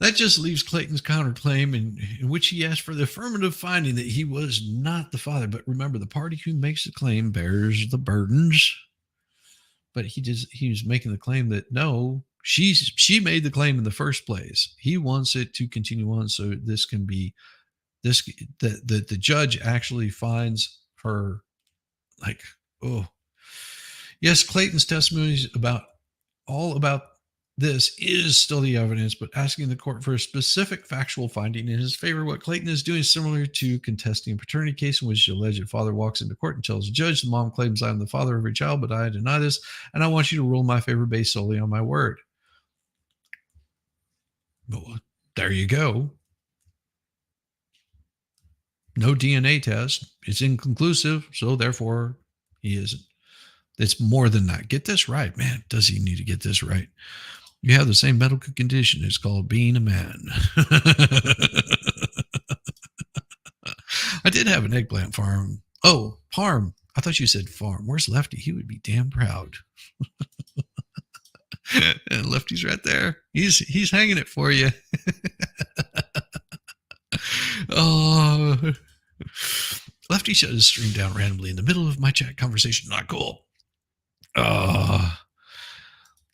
That just leaves Clayton's counterclaim, in which he asked for the affirmative finding that he was not the father. But remember, the party who makes the claim bears the burdens. But he was making the claim that no, she made the claim in the first place. He wants it to continue on, so this can be this that the judge actually finds her like, oh yes, Clayton's testimonies about this is still the evidence, but asking the court for a specific factual finding in his favor. What Clayton is doing is similar to contesting a paternity case in which the alleged father walks into court and tells the judge, the mom claims I'm the father of her child, but I deny this, and I want you to rule in my favor based solely on my word. Well, there you go. No DNA test. It's inconclusive, so therefore he isn't. It's more than that. Get this right, man. Does he need to get this right? You have the same medical condition. It's called being a man. I did have an eggplant farm. Oh, parm. I thought you said farm. Where's Lefty? He would be damn proud. And Lefty's right there. He's hanging it for you. Oh, Lefty shut his stream down randomly in the middle of my chat conversation. Not cool. Oh,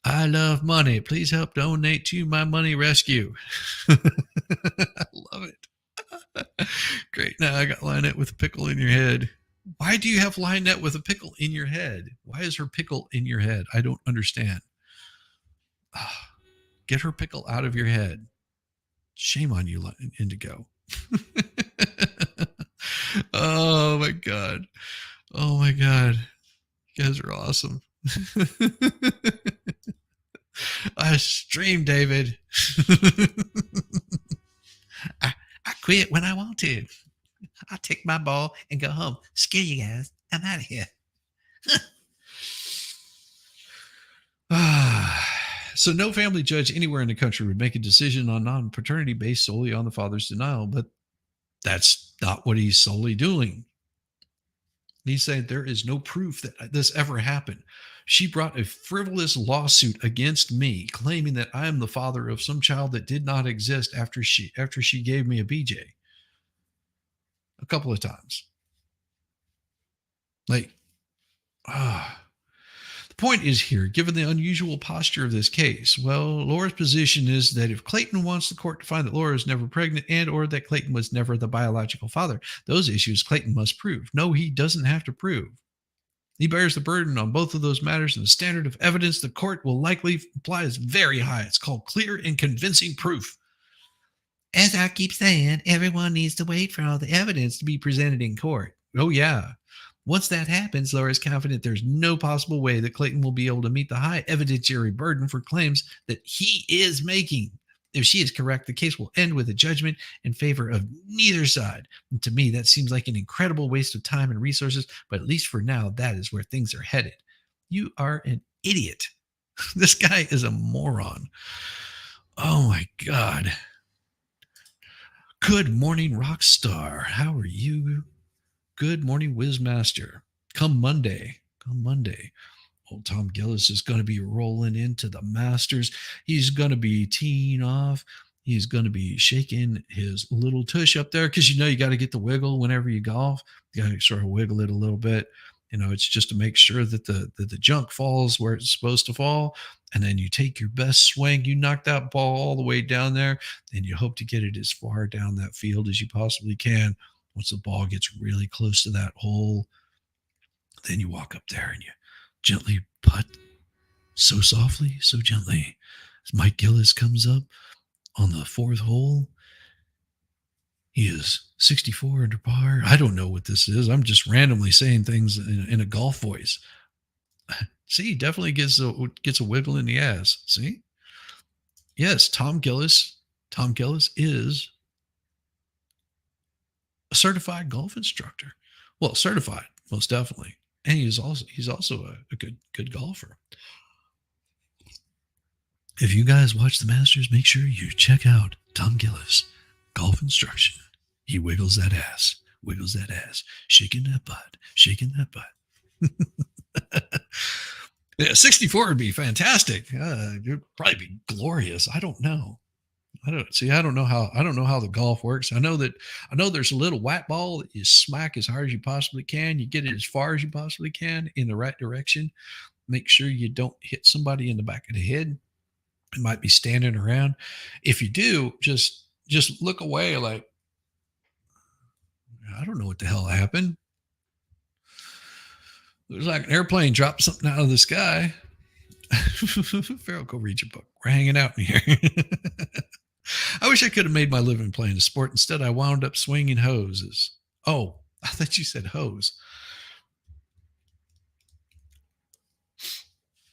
I love money. Please help donate to my money rescue. I love it. Great. Now I got Lynette with a pickle in your head. Why do you have Lynette with a pickle in your head? Why is her pickle in your head? I don't understand. Get her pickle out of your head. Shame on you, Indigo. Oh my God. Oh my God. You guys are awesome. I stream, David. I quit when I want to. I'll take my ball and go home. Screw you guys. I'm out of here. So no family judge anywhere in the country would make a decision on non-paternity based solely on the father's denial, but that's not what he's solely doing. He's saying there is no proof that this ever happened. She brought a frivolous lawsuit against me, claiming that I am the father of some child that did not exist after she gave me a BJ a couple of times. Like, the point is here, given the unusual posture of this case, well, Laura's position is that if Clayton wants the court to find that Laura is never pregnant and or that Clayton was never the biological father, those issues Clayton must prove. No, he doesn't have to prove. He bears the burden on both of those matters, and the standard of evidence the court will likely apply is very high. It's called clear and convincing proof. As I keep saying, everyone needs to wait for all the evidence to be presented in court. Oh, yeah. Once that happens, Laura is confident there's no possible way that Clayton will be able to meet the high evidentiary burden for claims that he is making. If she is correct, the case will end with a judgment in favor of neither side. And to me, that seems like an incredible waste of time and resources, but at least for now, that is where things are headed. You are an idiot. This guy is a moron. Oh my God. Good morning, Rockstar. How are you? Good morning, Whizmaster. Come Monday. Old Tom Gillis is going to be rolling into the Masters. He's going to be teeing off. He's going to be shaking his little tush up there because you got to get the wiggle whenever you golf. You got to sort of wiggle it a little bit. It's just to make sure that the junk falls where it's supposed to fall. And then you take your best swing. You knock that ball all the way down there, and you hope to get it as far down that field as you possibly can. Once the ball gets really close to that hole, then you walk up there and you gently putt so softly, so gently. As Mike Gillis comes up on the fourth hole, He is 64 under par. I don't know what this is. I'm just randomly saying things in a golf voice. See, definitely gets a wiggle in the ass. See? Yes, Tom Gillis. Tom Gillis is a certified golf instructor. Well, certified, most definitely. And he's also a good golfer. If you guys watch the Masters, make sure you check out Tom Gillis, golf instruction. He wiggles that ass, shaking that butt, shaking that butt. Yeah, 64 would be fantastic. It'd probably be glorious. I don't know. I don't know how the golf works. I know there's a little white ball that you smack as hard as you possibly can. You get it as far as you possibly can in the right direction. Make sure you don't hit somebody in the back of the head. It might be standing around. If you do, just look away like I don't know what the hell happened. It was like an airplane dropped something out of the sky. Farrell, go read your book. We're hanging out in here. I wish I could have made my living playing a sport. Instead, I wound up swinging hoses. Oh, I thought you said hose.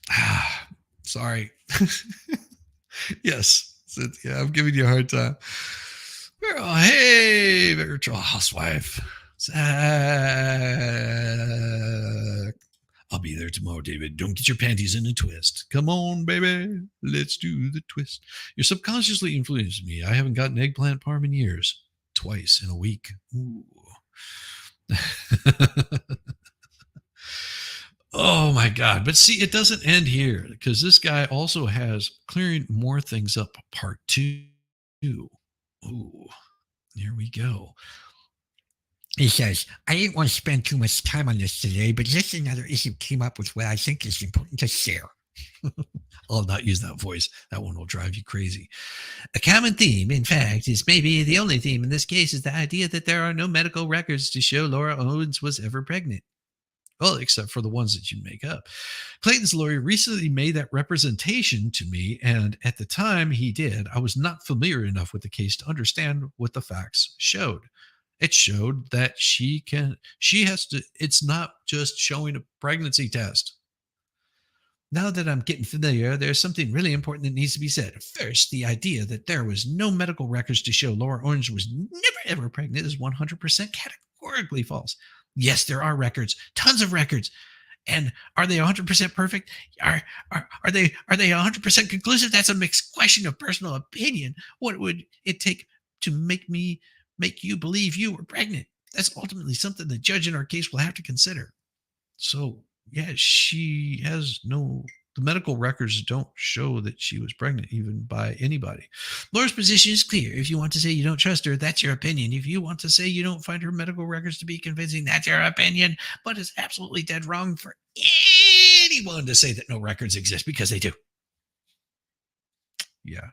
Ah, sorry. Yes, Cynthia, I'm giving you a hard time. Hey, virtual housewife. Zach. I'll be there tomorrow, David. Don't get your panties in a twist. Come on, baby. Let's do the twist. You're subconsciously influencing me. I haven't gotten eggplant parm in years. Twice in a week. Ooh. Oh my God. But see, it doesn't end here because this guy also has clearing more things up part two. Ooh, here we go. He says, I didn't want to spend too much time on this today, but just another issue came up with what I think is important to share. I'll not use that voice. That one will drive you crazy. A common theme, in fact, is maybe the only theme in this case, is the idea that there are no medical records to show Laura Owens was ever pregnant. Well, except for the ones that you make up. Clayton's lawyer recently made that representation to me, and at the time he did, I was not familiar enough with the case to understand what the facts showed. It showed that she has to, it's not just showing a pregnancy test. Now that I'm getting familiar, there's something really important that needs to be said. First, the idea that there was no medical records to show Laura Orange was never ever pregnant is 100% categorically false. Yes, there are records, tons of records. And are they 100% perfect? Are they 100% conclusive? That's a mixed question of personal opinion. What would it take to make you believe you were pregnant? That's ultimately something the judge in our case will have to consider. So, yeah, she has no, the medical records don't show that she was pregnant, even by anybody. Laura's position is clear. If you want to say you don't trust her, that's your opinion. If you want to say you don't find her medical records to be convincing, that's your opinion. But it's absolutely dead wrong for anyone to say that no records exist, because they do. Yeah.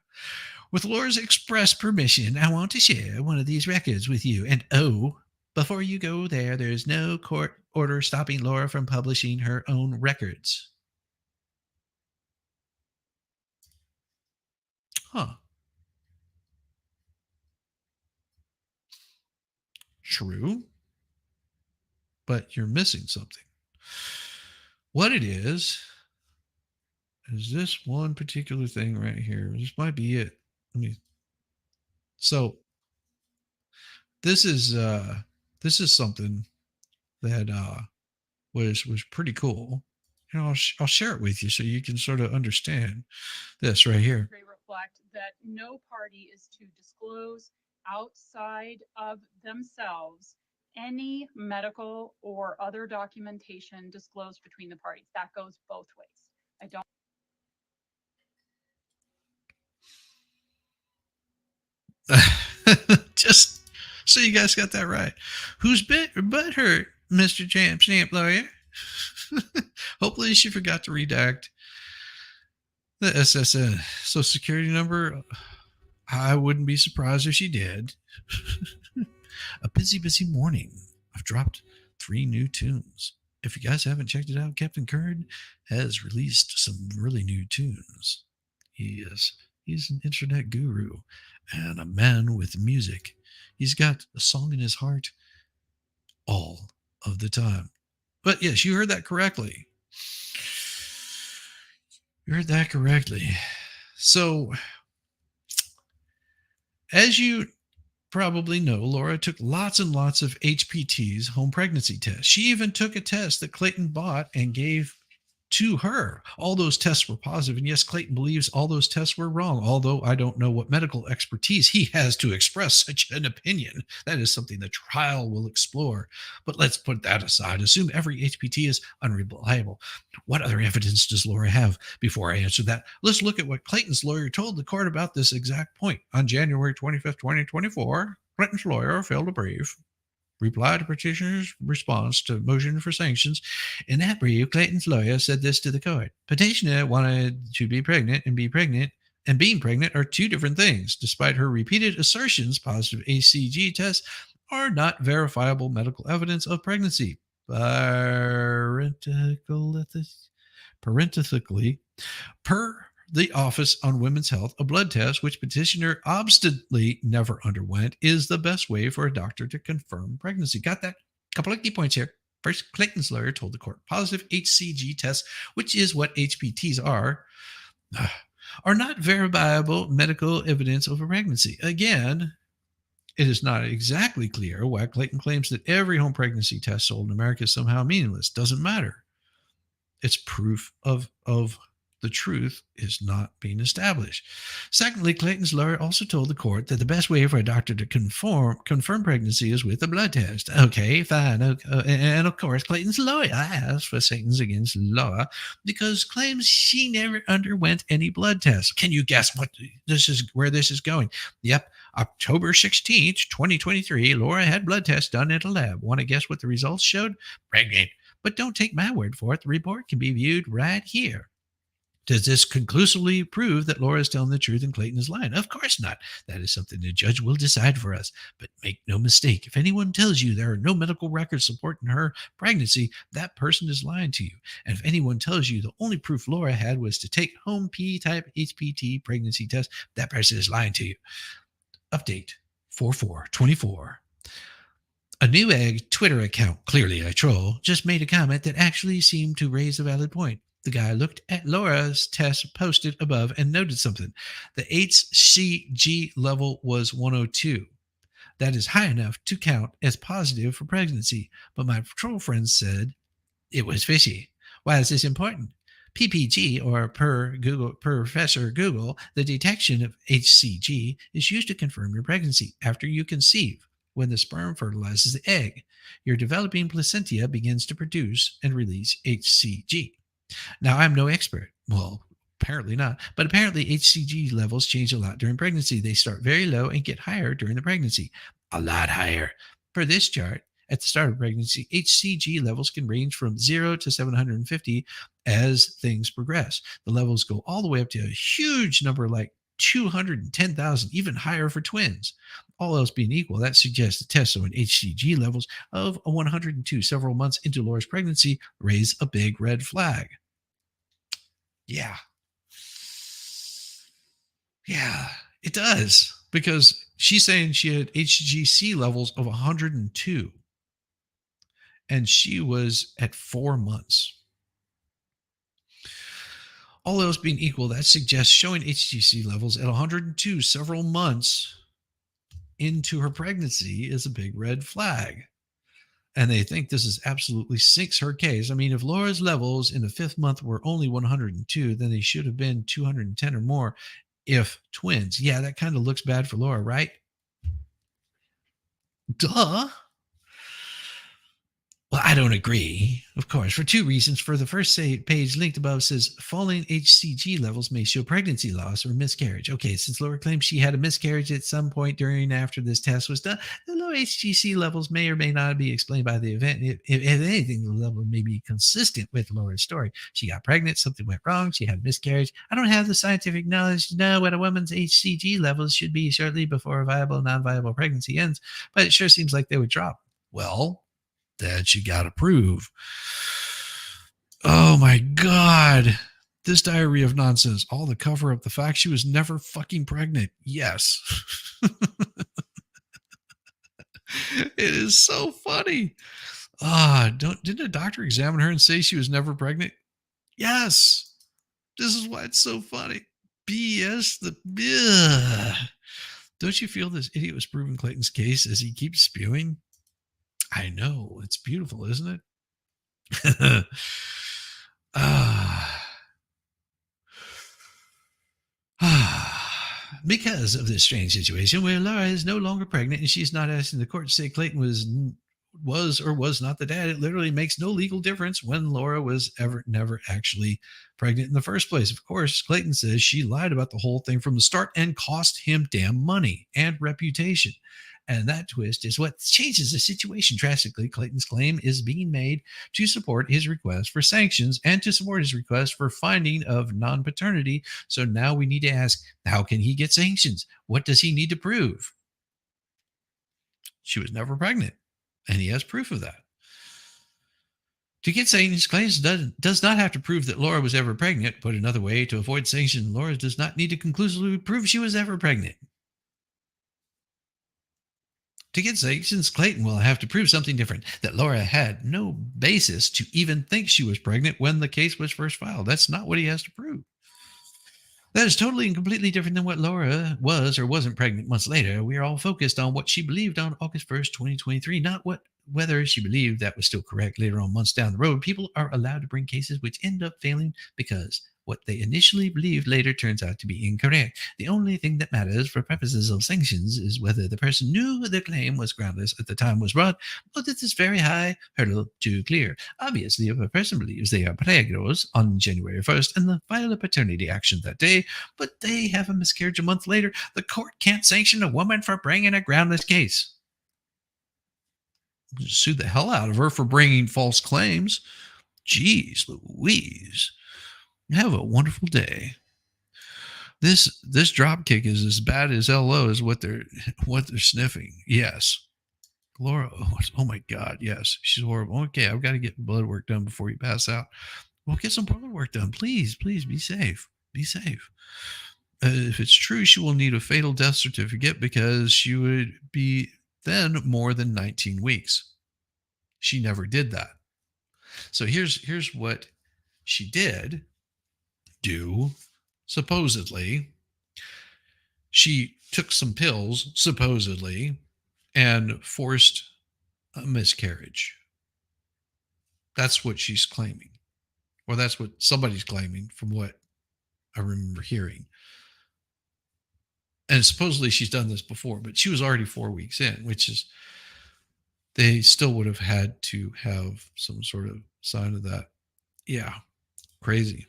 With Laura's express permission, I want to share one of these records with you. And oh, before you go there, there's no court order stopping Laura from publishing her own records. Huh. True, but you're missing something. What it is this one particular thing right here. This might be it. Let me. So this is this is something that was pretty cool. You know, I'll share it with you so you can sort of understand this right here. Reflect that no party is to disclose outside of themselves any medical or other documentation disclosed between the parties. That goes both ways. I don't. Just so you guys got that right. Who's but hurt, Mr. Champ Stamp lawyer? Hopefully she forgot to redact the SSN Social Security number. I wouldn't be surprised if she did. A busy morning. I've dropped 3 new tunes. If you guys haven't checked it out, Captain Curd has released some really new tunes. He's an internet guru and a man with music. He's got a song in his heart all of the time. But yes, you heard that correctly. You heard that correctly. So, as you probably know, Laura took lots and lots of HPTs, home pregnancy tests. She even took a test that Clayton bought and gave to her. All those tests were positive, and yes, Clayton believes all those tests were wrong, although I don't know what medical expertise he has to express such an opinion. That is something the trial will explore. But let's put that aside. Assume every HPT is unreliable. What other evidence does Laura have? Before I answer that, let's look at what Clayton's lawyer told the court about this exact point. On January 25th, 2024, Clayton's lawyer filed a brief reply to petitioner's response to motion for sanctions. In that brief, Clayton's lawyer said this to the court. Petitioner wanted to be pregnant, and being pregnant are two different things. Despite her repeated assertions, positive HCG tests are not verifiable medical evidence of pregnancy. Parenthetically, per the Office on Women's Health, a blood test, which petitioner obstinately never underwent, is the best way for a doctor to confirm pregnancy. Got that? Couple of key points here. First, Clayton's lawyer told the court positive HCG tests, which is what HPTs are not verifiable medical evidence of a pregnancy. Again, it is not exactly clear why Clayton claims that every home pregnancy test sold in America is somehow meaningless. Doesn't matter. It's proof of the truth is not being established. Secondly, Clayton's lawyer also told the court that the best way for a doctor to confirm pregnancy is with a blood test. Okay, fine. And of course, Clayton's lawyer asked for sanctions against Laura because claims she never underwent any blood tests. Can you guess where this is going? Yep. October 16th, 2023, Laura had blood tests done at a lab. Want to guess what the results showed? Pregnant. But don't take my word for it. The report can be viewed right here. Does this conclusively prove that Laura is telling the truth and Clayton is lying? Of course not. That is something the judge will decide for us. But make no mistake, if anyone tells you there are no medical records supporting her pregnancy, that person is lying to you. And if anyone tells you the only proof Laura had was to take home P-type HPT pregnancy test, that person is lying to you. Update 4424. A new egg Twitter account, clearly a troll, just made a comment that actually seemed to raise a valid point. The guy looked at Laura's test posted above and noted something. The HCG level was 102. That is high enough to count as positive for pregnancy. But my troll friend said it was fishy. Why is this important? PPG, or per Professor Google, the detection of HCG is used to confirm your pregnancy after you conceive. When the sperm fertilizes the egg, your developing placenta begins to produce and release HCG. Now, I'm no expert. Well, apparently not. But apparently, HCG levels change a lot during pregnancy. They start very low and get higher during the pregnancy. A lot higher. For this chart, at the start of pregnancy, HCG levels can range from 0 to 750 as things progress. The levels go all the way up to a huge number like 210,000, even higher for twins. All else being equal, that suggests the test showing HCG levels of 102 several months into Laura's pregnancy raise a big red flag. Yeah, it does. Because she's saying she had HCG levels of 102. And she was at 4 months. All else being equal, that suggests showing HCG levels at 102 several months into her pregnancy is a big red flag. And they think this is absolutely sinks her case. I mean, if Laura's levels in the 5th month were only 102, then they should have been 210 or more if twins. Yeah, that kind of looks bad for Laura, right? Duh. Well, I don't agree, of course, for two reasons. For the first page linked above says falling HCG levels may show pregnancy loss or miscarriage. Okay, since Laura claims she had a miscarriage at some point during after this test was done, the low HCG levels may or may not be explained by the event. If anything, the level may be consistent with Laura's story. She got pregnant, something went wrong, she had a miscarriage. I don't have the scientific knowledge to know what a woman's HCG levels should be shortly before a viable, non-viable pregnancy ends, but it sure seems like they would drop. Well, that you got to prove. Oh my God. This diary of nonsense. All the cover up the fact she was never fucking pregnant. Yes. It is so funny. Ah, don't didn't a doctor examine her and say she was never pregnant? Yes. This is why it's so funny. BS the ugh. Don't you feel this idiot was proving Clayton's case as he keeps spewing? I know. It's beautiful, isn't it? ah. Because of this strange situation where Laura is no longer pregnant and she's not asking the court to say Clayton was or was not the dad, it literally makes no legal difference when Laura was ever never actually pregnant in the first place. Of course, Clayton says she lied about the whole thing from the start and cost him damn money and reputation. And that twist is what changes the situation drastically. Clayton's claim is being made to support his request for sanctions and to support his request for finding of non paternity. So now we need to ask, how can he get sanctions? What does he need to prove? She was never pregnant, and he has proof of that. To get sanctions, claims does not have to prove that Laura was ever pregnant. Put another way, to avoid sanctions, Laura does not need to conclusively prove she was ever pregnant. To get sanctions, Clayton will have to prove something different, that Laura had no basis to even think she was pregnant when the case was first filed. That's not what he has to prove. That is totally and completely different than what Laura was or wasn't pregnant months later. We are all focused on what she believed on August 1st, 2023, not whether she believed that was still correct later on months down the road. People are allowed to bring cases which end up failing because what they initially believed later turns out to be incorrect. The only thing that matters for purposes of sanctions is whether the person knew their claim was groundless at the time was brought. But this is very high hurdle to clear. Obviously, if a person believes they are pregnant on January 1st and file a paternity action that day, but they have a miscarriage a month later, the court can't sanction a woman for bringing a groundless case. Sue the hell out of her for bringing false claims. Jeez Louise. Have a wonderful day. This drop kick is as bad as LO is what they're sniffing. Yes. Laura, oh my God, yes. She's horrible. Okay, I've got to get blood work done before you pass out. Well, get some blood work done. Please, please be safe. Be safe. If it's true, she will need a fatal death certificate because she would be then more than 19 weeks. She never did that. So here's what she did do. Supposedly, she took some pills, supposedly, and forced a miscarriage. That's what she's claiming. Or that's what somebody's claiming from what I remember hearing. And supposedly she's done this before, but she was already 4 weeks in, which is, they still would have had to have some sort of sign of that. Yeah, crazy.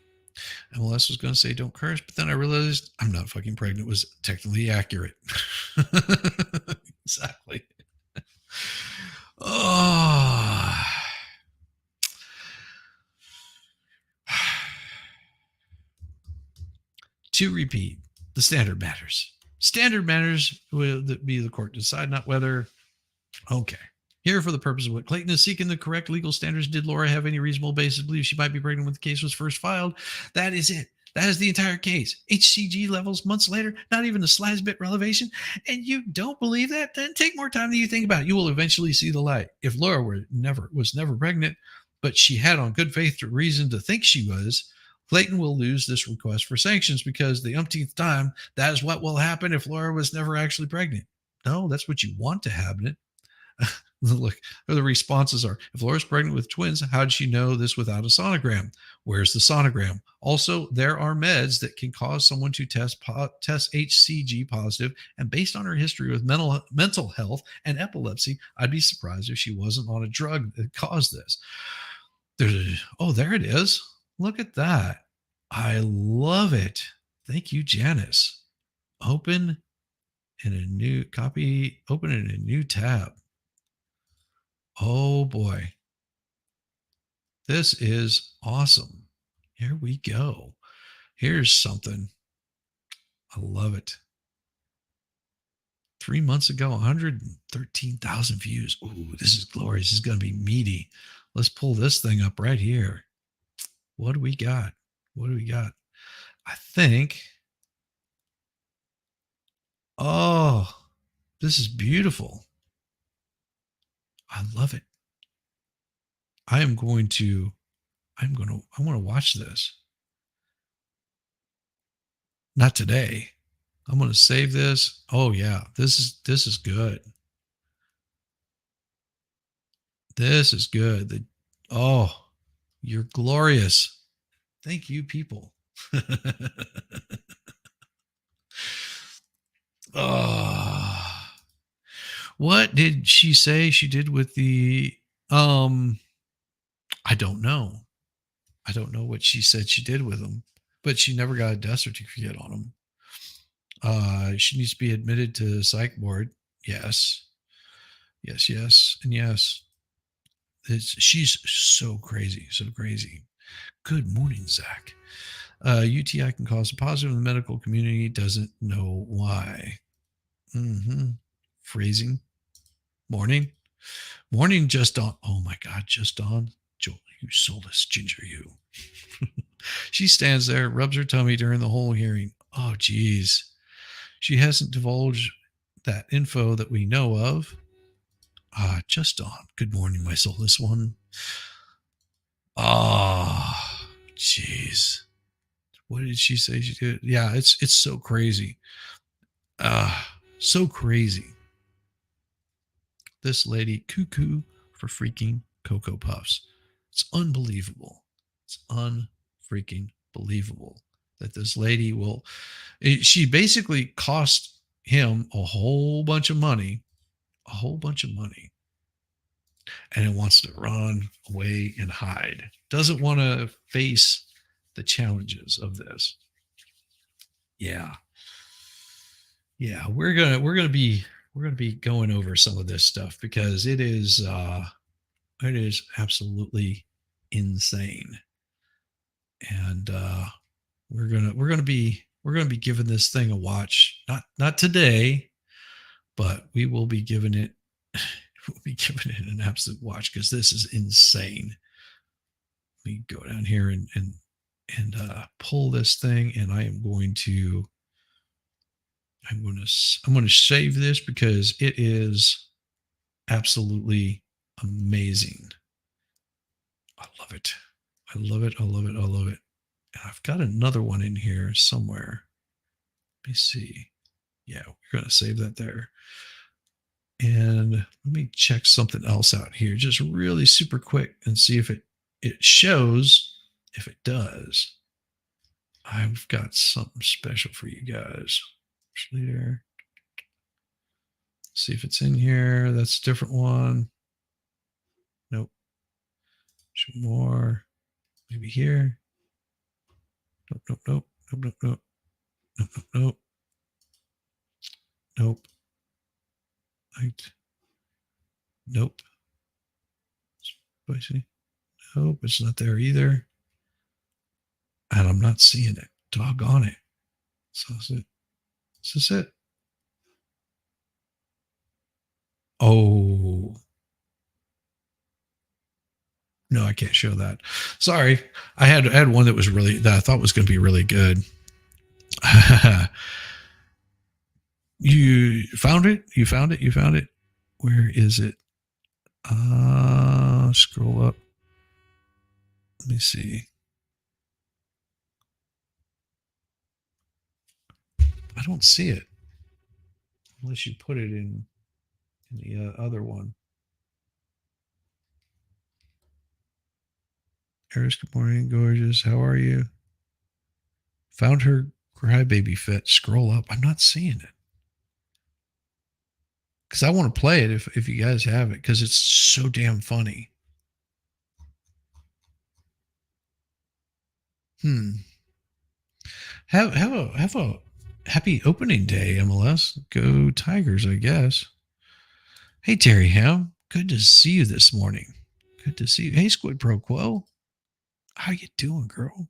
MLS was going to say don't curse, but then I realized I'm not fucking pregnant was technically accurate. Exactly. Oh. To repeat, the standard matters. Standard matters will be the court to decide, not whether. Okay. Here, for the purpose of what Clayton is seeking the correct legal standards, did Laura have any reasonable basis to believe she might be pregnant when the case was first filed? That is it. That is the entire case. HCG levels months later, not even the slightest bit relevation. And you don't believe that? Then take more time than you think about it. You will eventually see the light. If Laura was never pregnant, but she had on good faith reason to think she was, Clayton will lose this request for sanctions because the umpteenth time, that is what will happen if Laura was never actually pregnant. No, that's what you want to happen. Look, the responses are, if Laura's pregnant with twins, how did she know this without a sonogram? Where's the sonogram? Also, there are meds that can cause someone to test HCG positive, and based on her history with mental health and epilepsy, I'd be surprised if she wasn't on a drug that caused this. There it is. Look at that. I love it. Thank you, Janice. Open in a new tab. Oh boy. This is awesome. Here we go. Here's something. I love it. 3 months ago, 113,000 views. Ooh, this is glorious. This is going to be meaty. Let's pull this thing up right here. What do we got? What do we got? I think. Oh, this is beautiful. I love it. I am going to. I want to watch this. Not today. I'm going to save this. Oh yeah, this is good. This is good. Oh, you're glorious. Thank you, people. Oh, what did she say she did with the? Um, I don't know. I don't know what she said she did with them, but she never got a death certificate on them. She needs to be admitted to the psych ward. Yes, yes, yes, and yes. She's so crazy, so crazy. Good morning, Zach. UTI can cause a positive in the medical community. Doesn't know why. Mm-hmm. Phrasing. Morning. Morning just on. Oh my God, just on. Joel, you soulless ginger, you. She stands there, rubs her tummy during the whole hearing. Oh, geez. She hasn't divulged that info that we know of. Just on. Good morning, my soulless one. Ah, jeez. What did she say she did? Yeah, it's so crazy. So crazy. This lady cuckoo for freaking Cocoa Puffs. It's unbelievable. It's unfreaking believable that this lady will. She basically cost him a whole bunch of money, a whole bunch of money, and it wants to run away and hide. Doesn't want to face the challenges of this. Yeah, yeah, we're gonna be going over some of this stuff because it is absolutely insane, and we're gonna be giving this thing a watch. Not today, but we will be giving it we'll be giving it an absolute watch because this is insane. Let me go down here and pull this thing, and I'm going to save this because it is absolutely amazing. I love it. I love it. I love it. I love it. And I've got another one in here somewhere. Let me see. Yeah, we're going to save that there. And let me check something else out here, just really super quick, and see if it shows. If it does, I've got something special for you guys. Leader. See if it's in here. That's a different one. Nope. Show more. Maybe here. Nope, nope, nope, nope, nope, nope, nope, nope, nope. Nope. Right. Nope. Spicy. Nope, it's not there either. And I'm not seeing it. Doggone it. So is it? Is this it? Oh. No, I can't show that. Sorry. I had one that was really that I thought was going to be really good. You found it? You found it? You found it? Where is it? Scroll up. Let me see. I don't see it unless you put it in the other one. Eris, good morning, gorgeous. How are you? Found her crybaby fit. Scroll up. I'm not seeing it because I want to play it if you guys have it because it's so damn funny. Have a happy opening day, MLS. Go Tigers, I guess. Hey Terry Ham, good to see you this morning. Good to see you. Hey Squid Pro Quo, how you doing, girl?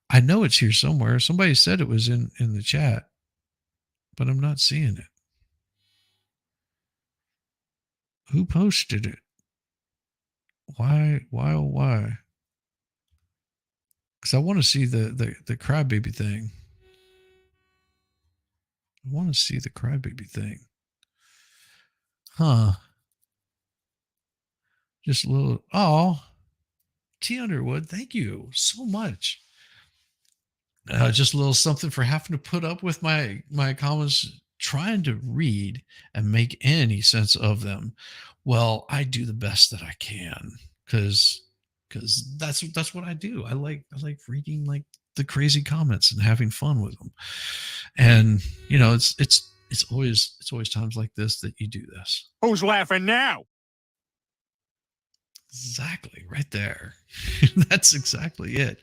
I know it's here somewhere. Somebody said it was in the chat, but I'm not seeing it. Who posted it? Why? Why? Oh, why? Because I want to see the crybaby thing. I want to see the crybaby thing. Huh. Just a little. Oh, T Underwood, thank you so much. Just a little something for having to put up with my comments, trying to read and make any sense of them. Well, I do the best that I can because that's what I do. I like reading like the crazy comments and having fun with them. And it's always times like this that you do this. Who's laughing now? Exactly, right there. That's exactly it.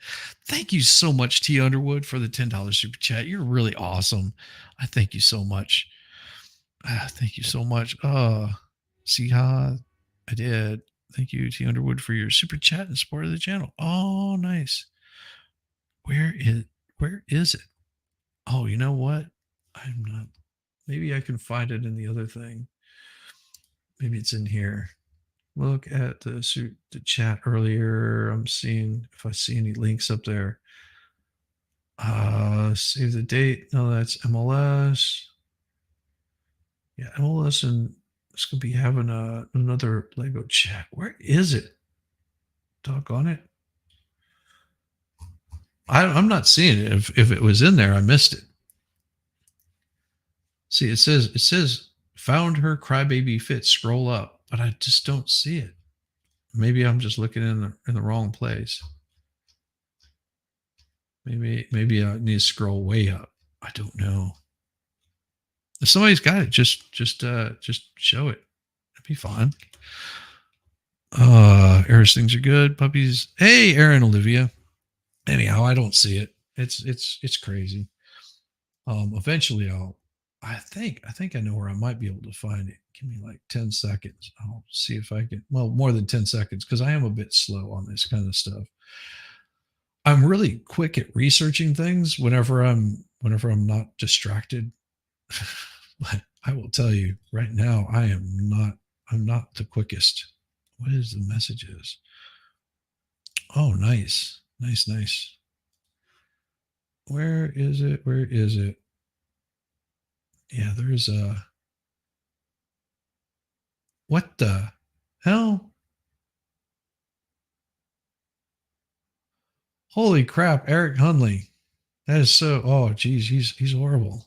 Thank you so much, T Underwood, for the $10 super chat. You're really awesome. I thank you so much. Thank you so much. See how I did. Thank you, T Underwood, for your super chat and support of the channel. Oh, nice. Where is it? Oh, you know what? I'm not. Maybe I can find it in the other thing. Maybe it's in here. Look at the chat earlier. I'm seeing if I see any links up there. Save the date. No, that's MLS. Yeah, MLS, and it's gonna be having another Lego chat. Where is it? Doggone it! I'm not seeing it. If it was in there, I missed it. See, it says found her crybaby fit. Scroll up, but I just don't see it. Maybe I'm just looking in the wrong place. Maybe I need to scroll way up. I don't know. If somebody's got it, just show it. It'd be fine. Eris, things are good. Puppies. Hey, Aaron, Olivia. Anyhow, I don't see it. It's crazy. Eventually I think I know where I might be able to find it. Give me like 10 seconds. I'll see if I can, well, more than 10 seconds, because I am a bit slow on this kind of stuff. I'm really quick at researching things whenever I'm not distracted. But I will tell you right now, I'm not the quickest. What is the messages? Oh, nice. Nice. Where is it? Yeah, there's a. What the hell? Holy crap, Eric Hunley. That is so. Oh, geez, he's horrible.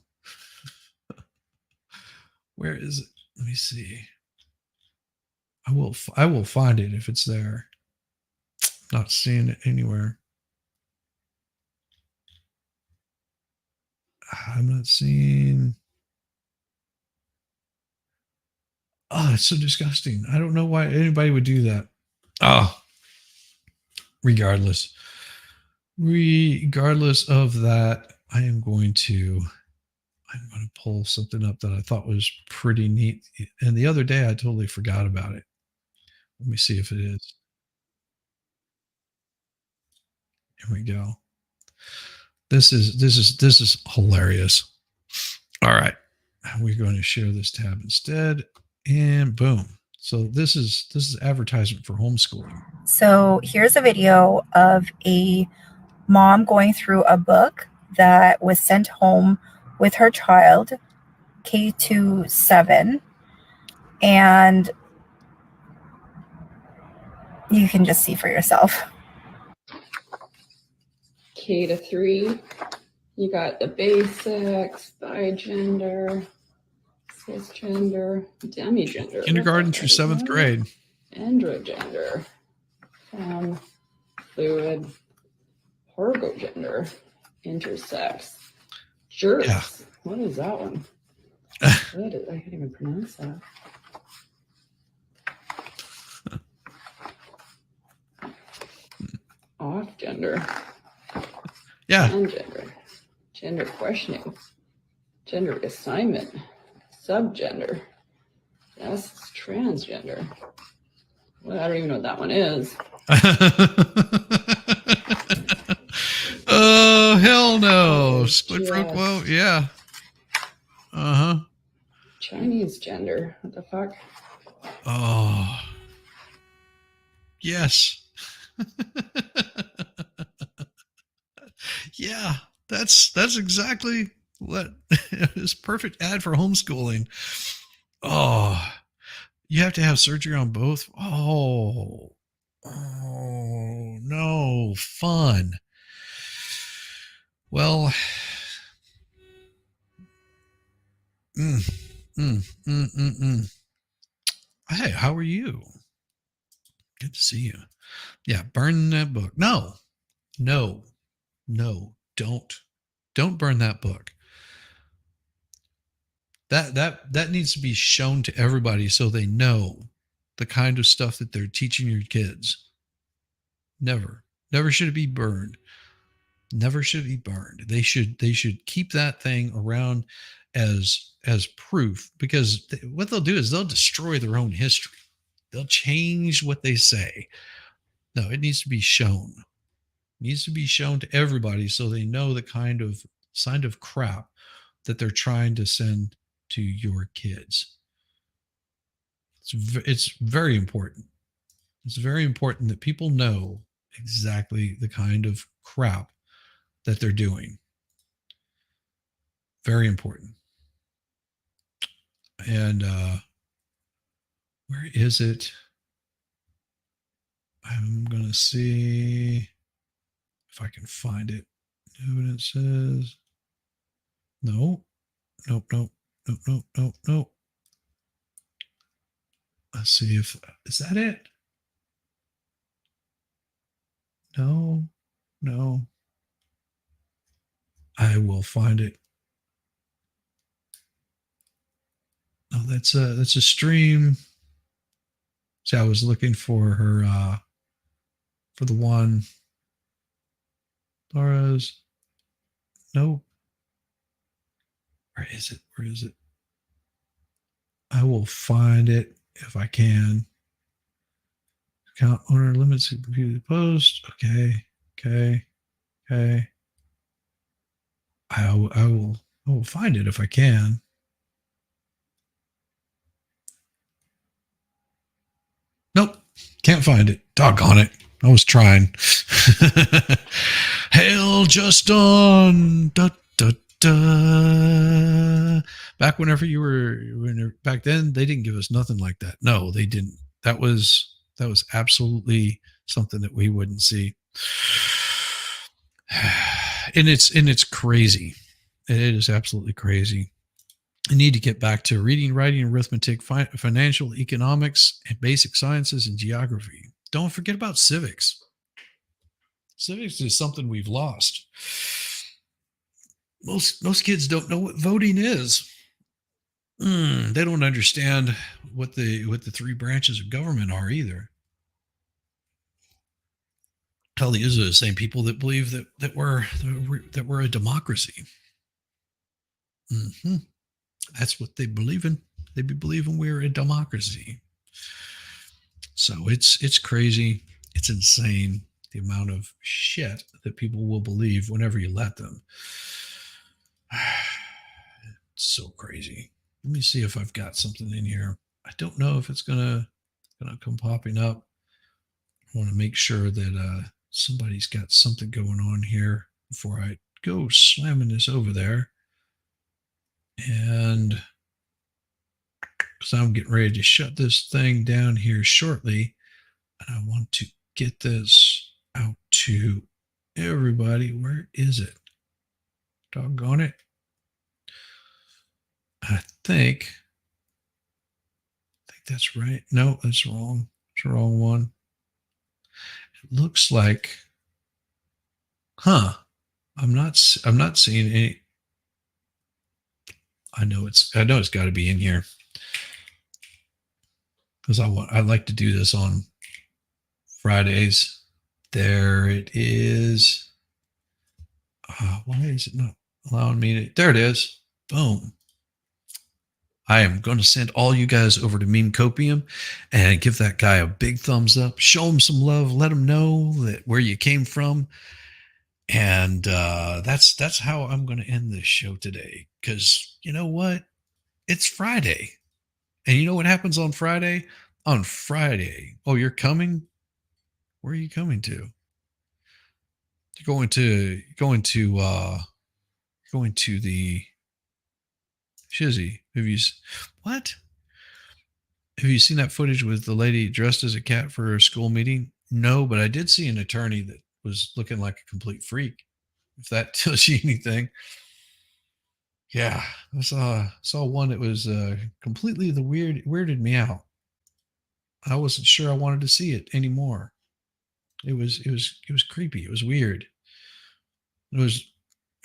Where is it? Let me see. I will find it if it's there. Not seeing it anywhere. I'm not seeing. Oh, it's so disgusting. I don't know why anybody would do that. Oh, regardless of that, I'm going to pull something up that I thought was pretty neat. And the other day I totally forgot about it. Let me see if it is. Here we go. This is hilarious. All right. We're going to share this tab instead. And boom. So this is advertisement for homeschooling. So here's a video of a mom going through a book that was sent home with her child, K-7, and you can just see for yourself. K-3, you got the basics, bigender, cisgender, demigender. Kindergarten through 7th grade. Androgender, fluid, horgogender, intersex, juris. Yeah. What is that one? I can't even pronounce that. Off gender. Yeah. Transgender. Gender questioning. Gender assignment. Subgender. Yes, it's transgender. Well, I don't even know what that one is. Oh, hell no. Split pro quote. Yeah. Uh-huh. Chinese gender. What the fuck? Oh. Yes. Yeah, that's exactly what is perfect ad for homeschooling. Oh, You have to have surgery on both? Oh, no. Fun. Well, mm, mm. Hey, how are you? Good to see you. Yeah, burn that book. No, no, no. Don't burn that book. That needs to be shown to everybody so they know the kind of stuff that they're teaching your kids. Never should it be burned. Never should be burned. They should keep that thing around as proof, because what they'll do is they'll destroy their own history. They'll change what they say. No, it needs to be shown. It needs to be shown to everybody so they know the kind of crap that they're trying to send to your kids. It's very important. It's very important that people know exactly the kind of crap that they're doing. Very important. And where is it? I'm going to see if I can find it. What it says. No. Nope, nope, nope, nope, nope, nope. Let's see if, is that it? No, no. I will find it. No, that's a stream. See, I was looking for her for the one. Laura's. Nope. Where is it? Where is it? I will find it if I can. Account owner limits computer post. Okay. Okay. Okay. I will find it if I can. Nope. Can't find it. Doggone it. I was trying. Hail Justin. Da, da, da. Back back then, they didn't give us nothing like that. No, they didn't. That was absolutely something that we wouldn't see. And it's crazy. It is absolutely crazy. I need to get back to reading, writing, arithmetic, financial, economics, and basic sciences and geography. Don't forget about civics. Civics is something we've lost. Most kids don't know what voting is. They don't understand what the three branches of government are either. Hell, these are the same people that believe that we're a democracy. Mm-hmm. That's what they believe in. They be believing we're a democracy. So it's crazy. It's insane the amount of shit that people will believe whenever you let them. It's so crazy. Let me see if I've got something in here. I don't know if it's gonna come popping up. I want to make sure that somebody's got something going on here before I go slamming this over there. And because I'm getting ready to shut this thing down here shortly, and I want to get this out to everybody. Where is it? Doggone it. I think that's right. No, that's wrong. It's the wrong one. It looks like, I'm not seeing any. I know it's got to be in here, because I like to do this on Fridays. There it is. Why is it not allowing me to? There it is. Boom. I am going to send all you guys over to Meme Copium and give that guy a big thumbs up. Show him some love. Let him know that where you came from. And that's how I'm going to end this show today. Because you know what? It's Friday. And you know what happens on Friday? On Friday. Oh, you're coming? Where are you coming to? You're going to the Shizzy. What? Have you seen that footage with the lady dressed as a cat for a school meeting? No, but I did see an attorney that was looking like a complete freak. If that tells you anything. Yeah, I saw one that was completely weirded me out. I wasn't sure I wanted to see it anymore. It was creepy. It was weird. It was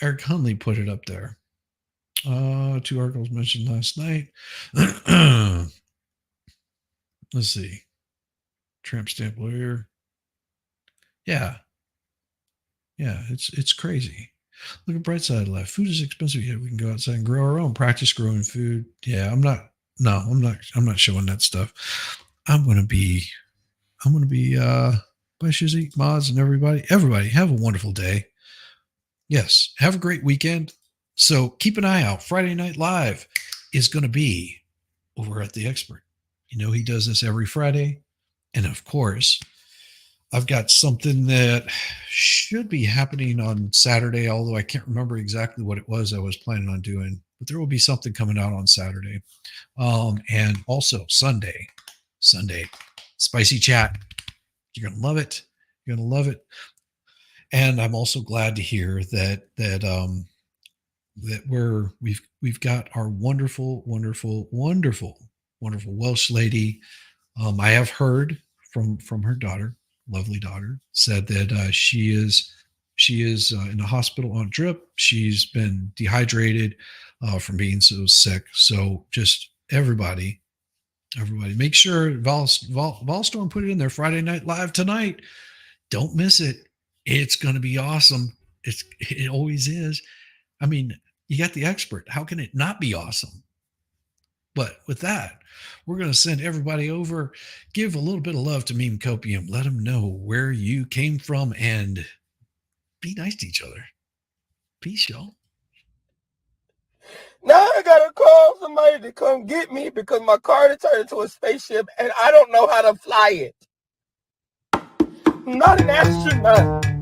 Eric Hunley put it up there. Two articles mentioned last night. Let's see. Tramp stamp lawyer. Yeah. Yeah, it's crazy. Look at bright side of life. Food is expensive yet we can go outside and grow our own. Practice growing food. Yeah, I'm not showing that stuff. I'm gonna be bye Shizzy, Mods, and everybody. Everybody, have a wonderful day. Yes, have a great weekend. So keep an eye out. Friday Night Live is gonna be over at the Expert. You know he does this every Friday. And of course, I've got something that should be happening on Saturday, although I can't remember exactly what it was I was planning on doing. But there will be something coming out on Saturday. And also Sunday, spicy chat. You're gonna love it. You're gonna love it. And I'm also glad to hear that we've got our wonderful Welsh lady. I have heard from her daughter, lovely daughter, said that she is in the hospital on drip. She's been dehydrated from being so sick. So just everybody, make sure Volstorm put it in there. Friday Night Live tonight. Don't miss it. It's going to be awesome. It always is. I mean, you got the Expert. How can it not be awesome? But with that, we're going to send everybody over, give a little bit of love to Meme Copium, let them know where you came from, and be nice to each other. Peace, y'all. Now I gotta call somebody to come get me because my car turned into a spaceship and I don't know how to fly it. I'm not an astronaut.